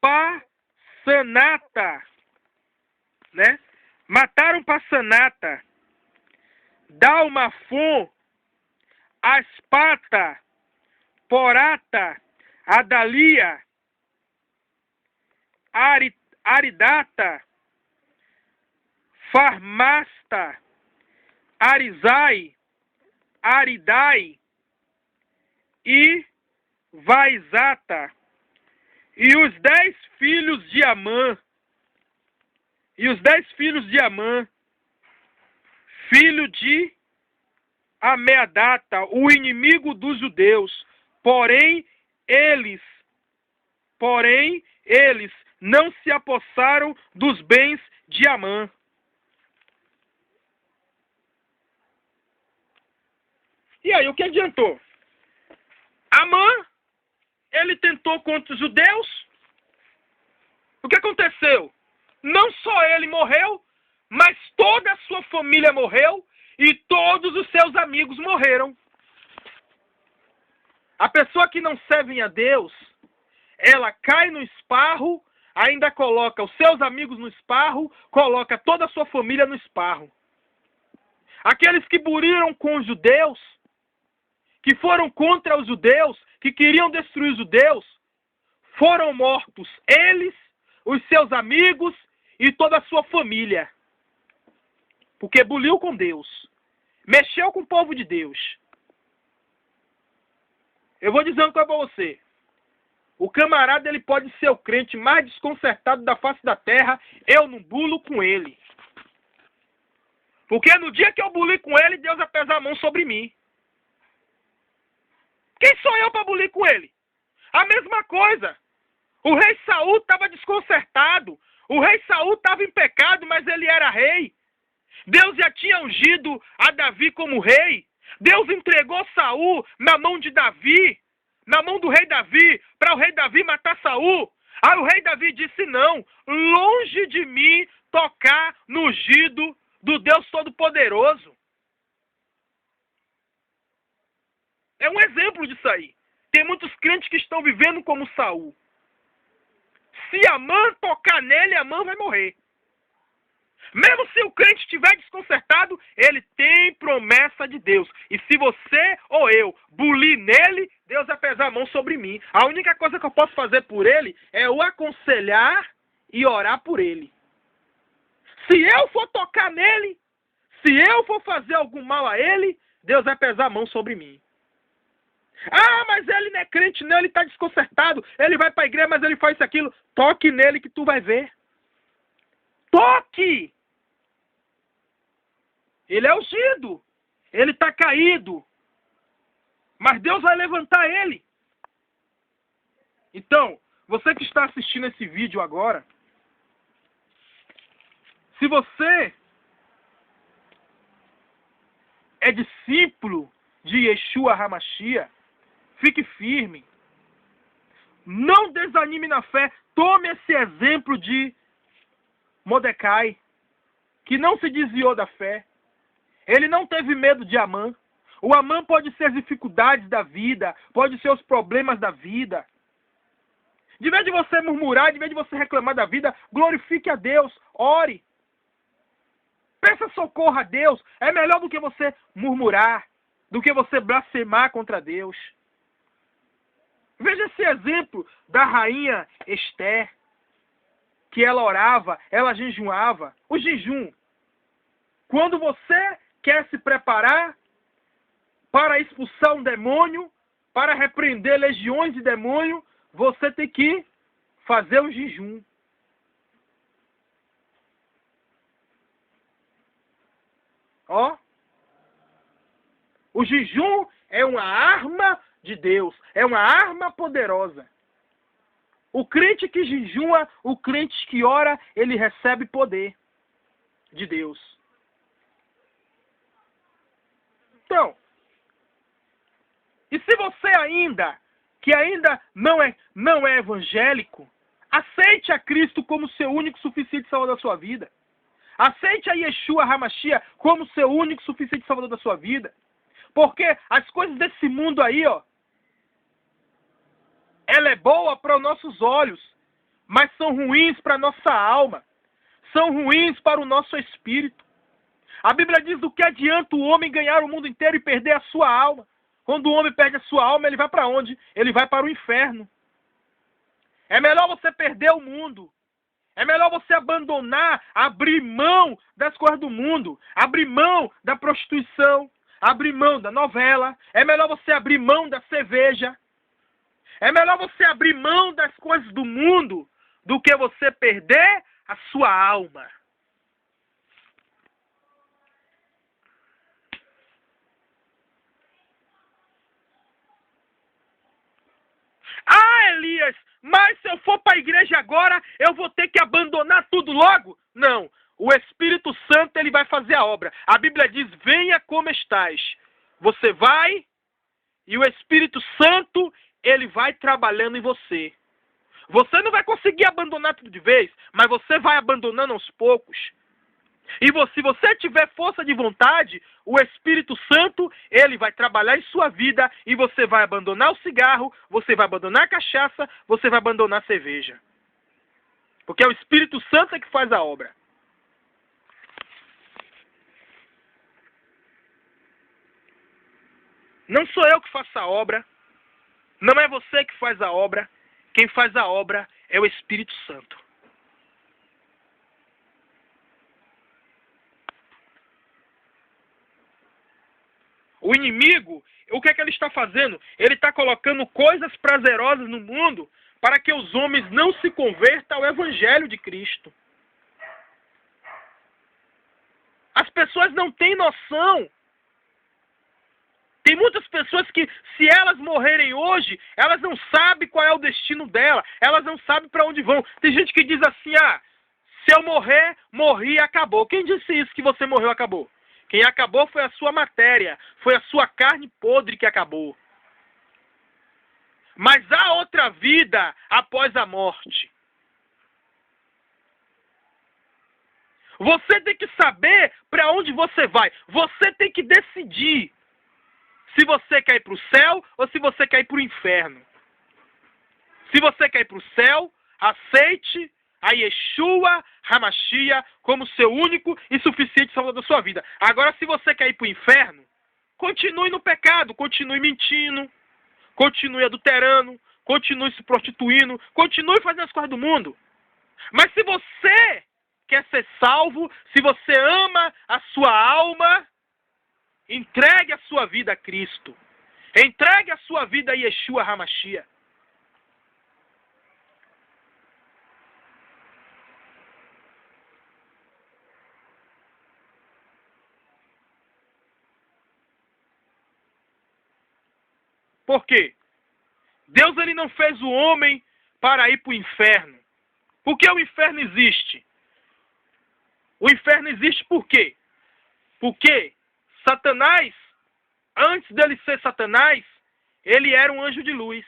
Passanata, né? Mataram Passanata, Dalmafon, Aspata, Porata, Adalia, Aridata, Farmasta, Arizai, Aridai e Vaizata, e os 10 filhos de Amã, filho de Ameadata, o inimigo dos judeus. Porém, eles não se apossaram dos bens de Amã. E aí, o que adiantou? Amã, ele tentou contra os judeus. O que aconteceu? Não só ele morreu, mas toda a sua família morreu e todos os seus amigos morreram. A pessoa que não serve a Deus, ela cai no esparro, ainda coloca os seus amigos no esparro, coloca toda a sua família no esparro. Aqueles que buriram com os judeus, que foram contra os judeus, que queriam destruir os judeus, foram mortos eles, os seus amigos e toda a sua família. Porque buliu com Deus, mexeu com o povo de Deus. Eu vou dizer uma coisa para você. O camarada, ele pode ser o crente mais desconcertado da face da terra, eu não bulo com ele. Porque no dia que eu bulei com ele, Deus vai pesar a mão sobre mim. Quem sou eu para bulir com ele? A mesma coisa. O rei Saul estava desconcertado. O rei Saul estava em pecado, mas ele era rei. Deus já tinha ungido a Davi como rei. Deus entregou Saul na mão de Davi, na mão do rei Davi, para o rei Davi matar Saul. Aí o rei Davi disse, não, longe de mim tocar no ungido do Deus Todo-Poderoso. É um exemplo disso aí. Tem muitos crentes que estão vivendo como Saul. Se Amã tocar nele, Amã vai morrer. Mesmo se o crente estiver desconcertado, ele tem promessa de Deus. E se você ou eu bulir nele, Deus vai pesar a mão sobre mim. A única coisa que eu posso fazer por ele é o aconselhar e orar por ele. Se eu for tocar nele, se eu for fazer algum mal a ele, Deus vai pesar a mão sobre mim. Ah, mas ele não é crente não, ele está desconcertado. Ele vai para a igreja, mas ele faz isso, aquilo. Toque nele que tu vai ver. Toque! Ele é ungido. Ele está caído. Mas Deus vai levantar ele. Então, você que está assistindo esse vídeo agora, se você é discípulo de Yeshua HaMashiach, fique firme. Não desanime na fé. Tome esse exemplo de Mordecai, que não se desviou da fé. Ele não teve medo de Amã. O Amã pode ser as dificuldades da vida, pode ser os problemas da vida. De vez de você murmurar, de vez de você reclamar da vida, glorifique a Deus, ore. Peça socorro a Deus. É melhor do que você murmurar, do que você blasfemar contra Deus. Veja esse exemplo da rainha Esther, que ela orava, ela jejuava. O jejum, quando você quer se preparar para expulsar um demônio, para repreender legiões de demônio, você tem que fazer o jejum. Ó, o jejum é uma arma de Deus, é uma arma poderosa. O crente que jejua, o crente que ora, ele recebe poder de Deus. Então, e se você que ainda não é evangélico, aceite a Cristo como seu único suficiente salvador da sua vida. Aceite a Yeshua HaMashiach como seu único suficiente salvador da sua vida. Porque as coisas desse mundo aí, ó, ela é boa para os nossos olhos, mas são ruins para a nossa alma. São ruins para o nosso espírito. A Bíblia diz do que adianta o homem ganhar o mundo inteiro e perder a sua alma. Quando o homem perde a sua alma, ele vai para onde? Ele vai para o inferno. É melhor você perder o mundo. É melhor você abandonar, abrir mão das coisas do mundo. Abrir mão da prostituição. Abrir mão da novela. É melhor você abrir mão da cerveja. É melhor você abrir mão das coisas do mundo do que você perder a sua alma. Ah, Elias, mas se eu for para a igreja agora, eu vou ter que abandonar tudo logo? Não, o Espírito Santo ele vai fazer a obra. A Bíblia diz, venha como estás. Você vai e o Espírito Santo, ele vai trabalhando em você. Você não vai conseguir abandonar tudo de vez, mas você vai abandonando aos poucos. E se você tiver força de vontade, o Espírito Santo, ele vai trabalhar em sua vida e você vai abandonar o cigarro, você vai abandonar a cachaça, você vai abandonar a cerveja. Porque é o Espírito Santo que faz a obra. Não sou eu que faço a obra, não é você que faz a obra, quem faz a obra é o Espírito Santo. O inimigo, o que é que ele está fazendo? Ele está colocando coisas prazerosas no mundo para que os homens não se convertam ao Evangelho de Cristo. As pessoas não têm noção. Tem muitas pessoas que, se elas morrerem hoje, elas não sabem qual é o destino dela. Elas não sabem para onde vão. Tem gente que diz assim, se eu morrer, morri e acabou. Quem disse isso, que você morreu e acabou? Quem acabou foi a sua matéria, foi a sua carne podre que acabou. Mas há outra vida após a morte. Você tem que saber para onde você vai. Você tem que decidir se você quer ir para o céu ou se você quer ir para o inferno. Se você quer ir para o céu, aceite a Yeshua HaMashiach como seu único e suficiente salvador da sua vida. Agora, se você quer ir para o inferno, continue no pecado, continue mentindo, continue adulterando, continue se prostituindo, continue fazendo as coisas do mundo. Mas se você quer ser salvo, se você ama a sua alma, entregue a sua vida a Cristo. Entregue a sua vida a Yeshua HaMashiach. Por quê? Deus ele não fez o homem para ir para o inferno. Por que o inferno existe? O inferno existe por quê? Porque Satanás, antes dele ser Satanás, ele era um anjo de luz.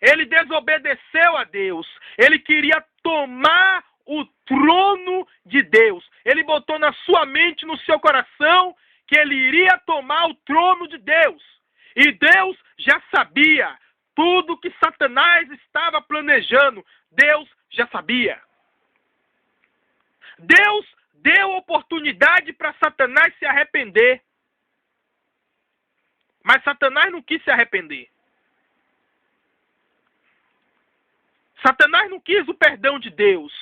Ele desobedeceu a Deus. Ele queria tomar o trono de Deus. Ele botou na sua mente, no seu coração, que ele iria tomar o trono de Deus. E Deus já sabia tudo que Satanás estava planejando. Deus já sabia. Deus deu oportunidade para Satanás se arrepender. Mas Satanás não quis se arrepender. Satanás não quis o perdão de Deus.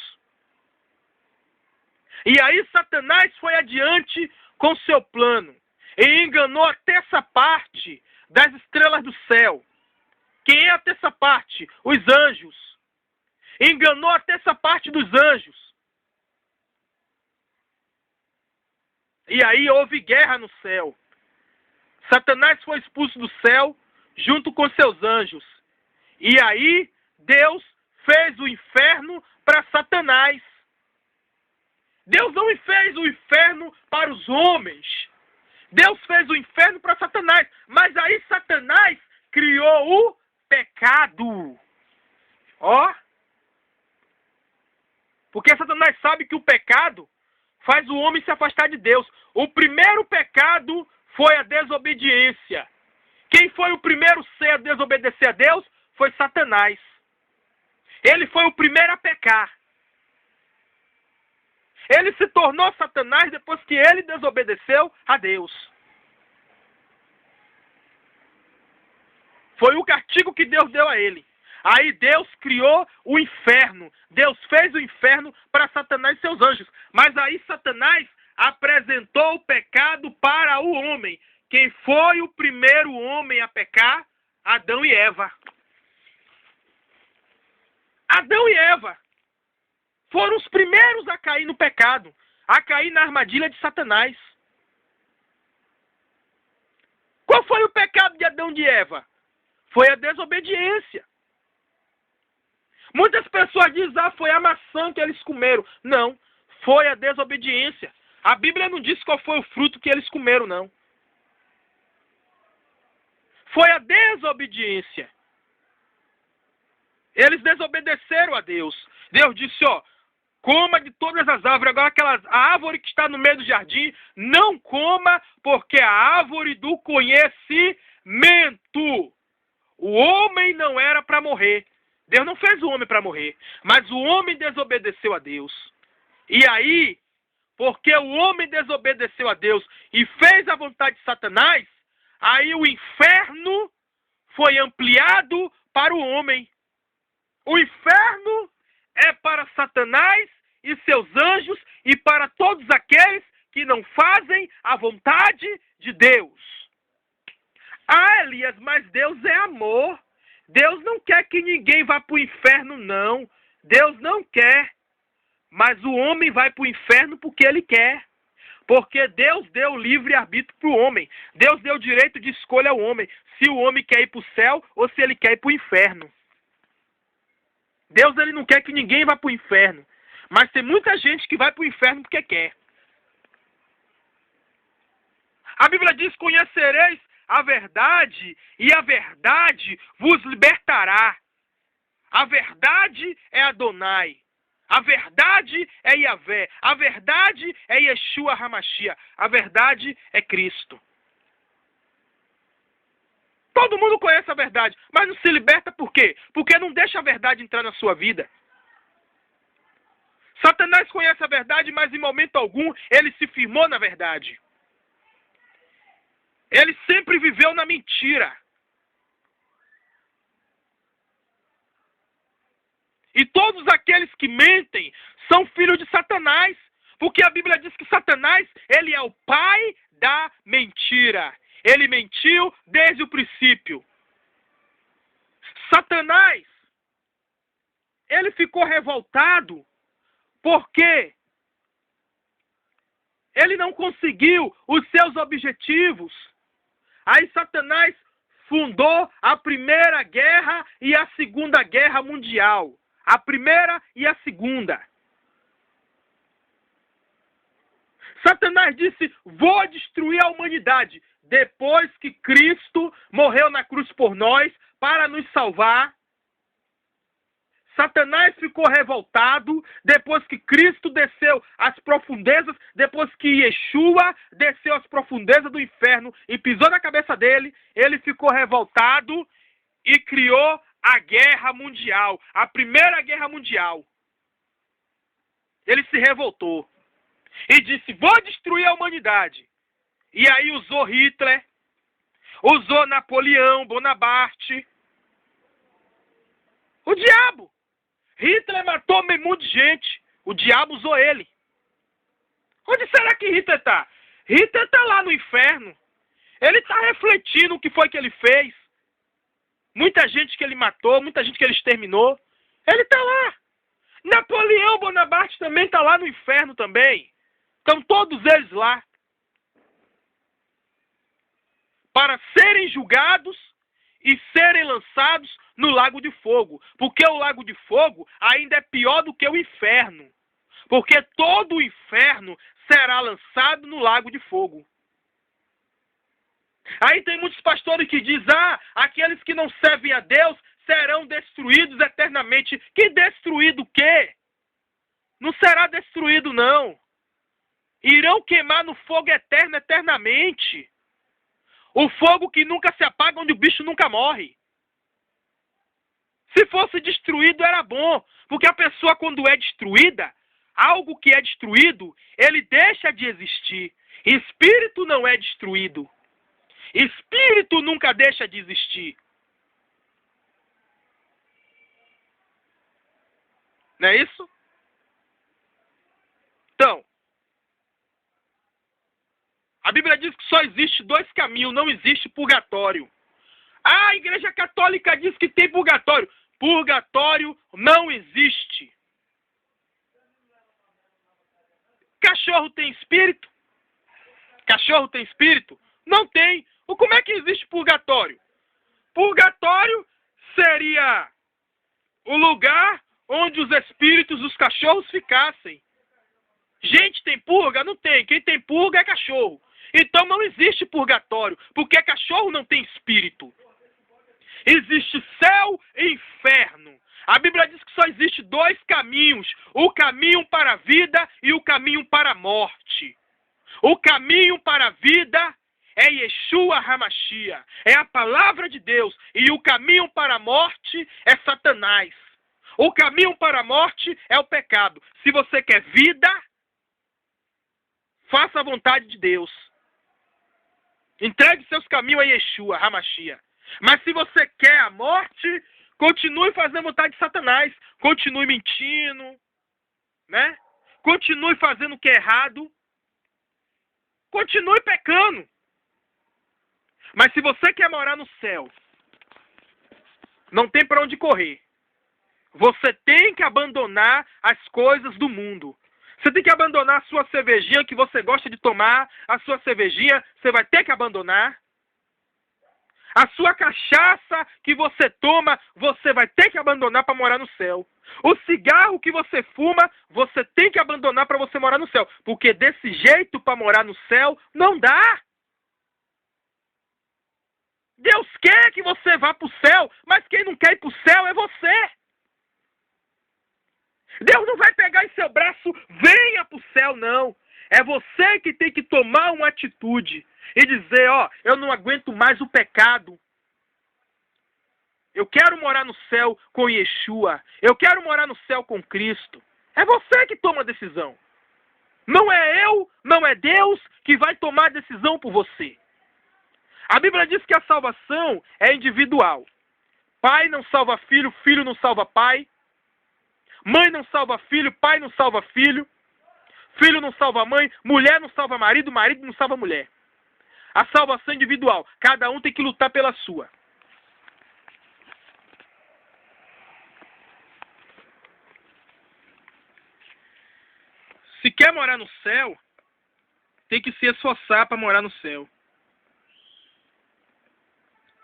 E aí Satanás foi adiante com seu plano e enganou a terça parte das estrelas do céu. Quem é a terça parte? Os anjos. Enganou a terça parte dos anjos. E aí houve guerra no céu. Satanás foi expulso do céu junto com seus anjos. E aí Deus fez o inferno para Satanás. Deus não fez o inferno para os homens. Deus fez o inferno para Satanás. Mas aí Satanás criou o pecado. Ó. Porque Satanás sabe que o pecado faz o homem se afastar de Deus. O primeiro pecado foi a desobediência. Quem foi o primeiro ser a desobedecer a Deus foi Satanás. Ele foi o primeiro a pecar. Ele se tornou Satanás depois que ele desobedeceu a Deus. Foi o castigo que Deus deu a ele. Aí Deus criou o inferno. Deus fez o inferno para Satanás e seus anjos. Mas aí Satanás apresentou o pecado para o homem. Quem foi o primeiro homem a pecar? Adão e Eva. Adão e Eva foram os primeiros a cair no pecado, a cair na armadilha de Satanás. Qual foi o pecado de Adão e de Eva? Foi a desobediência. Muitas pessoas dizem, foi a maçã que eles comeram. Não, foi a desobediência. A Bíblia não diz qual foi o fruto que eles comeram, não. Foi a desobediência. Eles desobedeceram a Deus. Deus disse, ó, coma de todas as árvores. Agora a árvore que está no meio do jardim, não coma, porque é a árvore do conhecimento. O homem não era para morrer. Deus não fez o homem para morrer. Mas o homem desobedeceu a Deus. E aí, porque o homem desobedeceu a Deus e fez a vontade de Satanás, aí o inferno foi ampliado para o homem. O inferno é para Satanás e seus anjos e para todos aqueles que não fazem a vontade de Deus. Ah, Elias, mas Deus é amor. Deus não quer que ninguém vá para o inferno, não. Deus não quer. Mas o homem vai para o inferno porque ele quer. Porque Deus deu livre-arbítrio para o homem. Deus deu direito de escolha ao homem. Se o homem quer ir para o céu ou se ele quer ir para o inferno. Deus ele não quer que ninguém vá para o inferno. Mas tem muita gente que vai para o inferno porque quer. A Bíblia diz, conhecereis a verdade e a verdade vos libertará. A verdade é Adonai. A verdade é Yahvé. A verdade é Yeshua HaMashiach. A verdade é Cristo. Todo mundo conhece a verdade, mas não se liberta por quê? Porque não deixa a verdade entrar na sua vida. Satanás conhece a verdade, mas em momento algum ele se firmou na verdade. Ele sempre viveu na mentira. E todos aqueles que mentem são filhos de Satanás. Porque a Bíblia diz que Satanás, ele é o pai da mentira. Ele mentiu desde o princípio. Satanás, ele ficou revoltado porque ele não conseguiu os seus objetivos. Aí Satanás fundou a Primeira Guerra e a Segunda Guerra Mundial. A primeira e a segunda. Satanás disse, vou destruir a humanidade. Depois que Cristo morreu na cruz por nós, para nos salvar. Satanás ficou revoltado, depois que Cristo desceu às profundezas, depois que Yeshua desceu às profundezas do inferno e pisou na cabeça dele, ele ficou revoltado e criou a Guerra Mundial, a Primeira Guerra Mundial. Ele se revoltou e disse, vou destruir a humanidade. E aí usou Hitler, usou Napoleão Bonaparte. O diabo. Hitler matou meio mundo de gente. O diabo usou ele. Onde será que Hitler está? Hitler está lá no inferno. Ele está refletindo o que foi que ele fez. Muita gente que ele matou, muita gente que ele exterminou. Ele está lá. Napoleão Bonaparte também está lá no inferno também. Estão todos eles lá. Para serem julgados e serem lançados no lago de fogo. Porque o lago de fogo ainda é pior do que o inferno. Porque todo o inferno será lançado no lago de fogo. Aí tem muitos pastores que dizem, aqueles que não servem a Deus serão destruídos eternamente. Que destruído o quê? Não será destruído, não. Irão queimar no fogo eterno, eternamente. O fogo que nunca se apaga, onde o bicho nunca morre. Se fosse destruído, era bom. Porque a pessoa, quando é destruída, algo que é destruído, ele deixa de existir. Espírito não é destruído. Espírito nunca deixa de existir. Não é isso? Então, a Bíblia diz que só existe dois caminhos, não existe purgatório. A Igreja Católica diz que tem purgatório. Purgatório não existe. Cachorro tem espírito? Cachorro tem espírito? Não tem. Como é que existe purgatório? Purgatório seria o lugar onde os espíritos dos cachorros ficassem. Gente tem purga? Não tem. Quem tem purga é cachorro. Então não existe purgatório, porque cachorro não tem espírito. Existe céu e inferno. A Bíblia diz que só existe 2 caminhos: o caminho para a vida e o caminho para a morte. O caminho para a vida é Yeshua HaMashiach, é a palavra de Deus, e o caminho para a morte é Satanás. O caminho para a morte é o pecado. Se você quer vida, faça a vontade de Deus. Entregue seus caminhos a Yeshua HaMashiach. Mas se você quer a morte, continue fazendo a vontade de Satanás. Continue mentindo, né? Continue fazendo o que é errado. Continue pecando. Mas se você quer morar no céu, não tem para onde correr. Você tem que abandonar as coisas do mundo. Você tem que abandonar a sua cervejinha que você gosta de tomar. A sua cervejinha você vai ter que abandonar. A sua cachaça que você toma, você vai ter que abandonar para morar no céu. O cigarro que você fuma, você tem que abandonar para você morar no céu. Porque desse jeito, para morar no céu, não dá. Deus quer que você vá para o céu, mas quem não quer ir para o céu é você. Deus não vai pegar em seu braço, venha para o céu, não. É você que tem que tomar uma atitude e dizer, ó, eu não aguento mais o pecado. Eu quero morar no céu com Yeshua. Eu quero morar no céu com Cristo. É você que toma a decisão. Não é eu, não é Deus que vai tomar a decisão por você. A Bíblia diz que a salvação é individual. Pai não salva filho, filho não salva pai. Mãe não salva filho, pai não salva filho. Filho não salva mãe, mulher não salva marido, marido não salva mulher. A salvação é individual. Cada um tem que lutar pela sua. Se quer morar no céu, tem que se esforçar para morar no céu.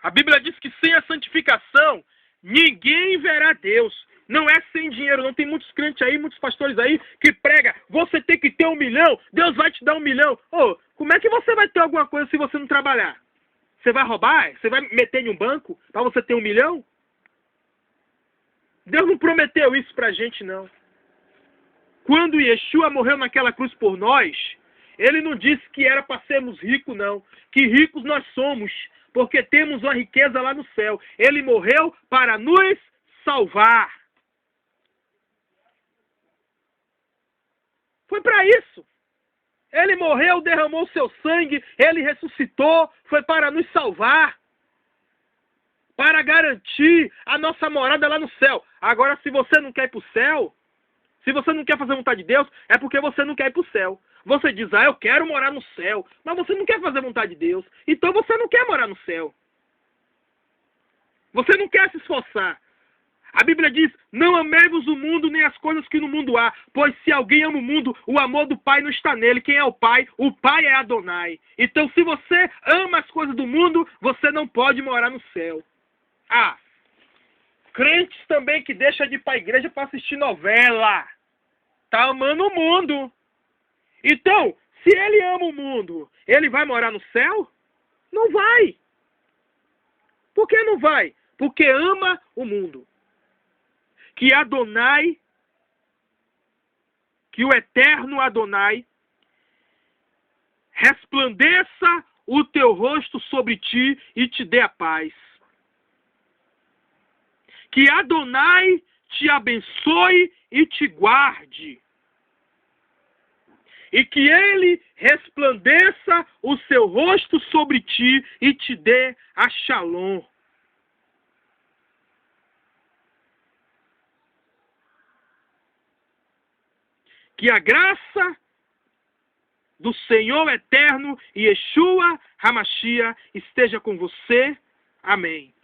A Bíblia diz que sem a santificação, ninguém verá Deus. Não é sem dinheiro, não. Tem muitos crentes aí, muitos pastores aí, que pregam, você tem que ter 1 milhão, Deus vai te dar 1 milhão. Ô, como é que você vai ter alguma coisa se você não trabalhar? Você vai roubar? Você vai meter em um banco para você ter 1 milhão? Deus não prometeu isso pra gente, não. Quando Yeshua morreu naquela cruz por nós, ele não disse que era para sermos ricos, não. Que ricos nós somos, porque temos uma riqueza lá no céu. Ele morreu para nos salvar. Foi para isso. Ele morreu, derramou seu sangue, ele ressuscitou, foi para nos salvar. Para garantir a nossa morada lá no céu. Agora, se você não quer ir para o céu, se você não quer fazer a vontade de Deus, é porque você não quer ir para o céu. Você diz, eu quero morar no céu, mas você não quer fazer a vontade de Deus. Então você não quer morar no céu. Você não quer se esforçar. A Bíblia diz, não amemos o mundo nem as coisas que no mundo há, pois se alguém ama o mundo, o amor do Pai não está nele. Quem é o Pai? O Pai é Adonai. Então se você ama as coisas do mundo, você não pode morar no céu. Crentes também que deixam de ir para a igreja para assistir novela. Tá amando o mundo. Então, se ele ama o mundo, ele vai morar no céu? Não vai. Por que não vai? Porque ama o mundo. Que Adonai, que o eterno Adonai, resplandeça o teu rosto sobre ti e te dê a paz. Que Adonai te abençoe e te guarde. E que ele resplandeça o seu rosto sobre ti e te dê a Shalom. Que a graça do Senhor eterno, Yeshua HaMashiach, esteja com você. Amém.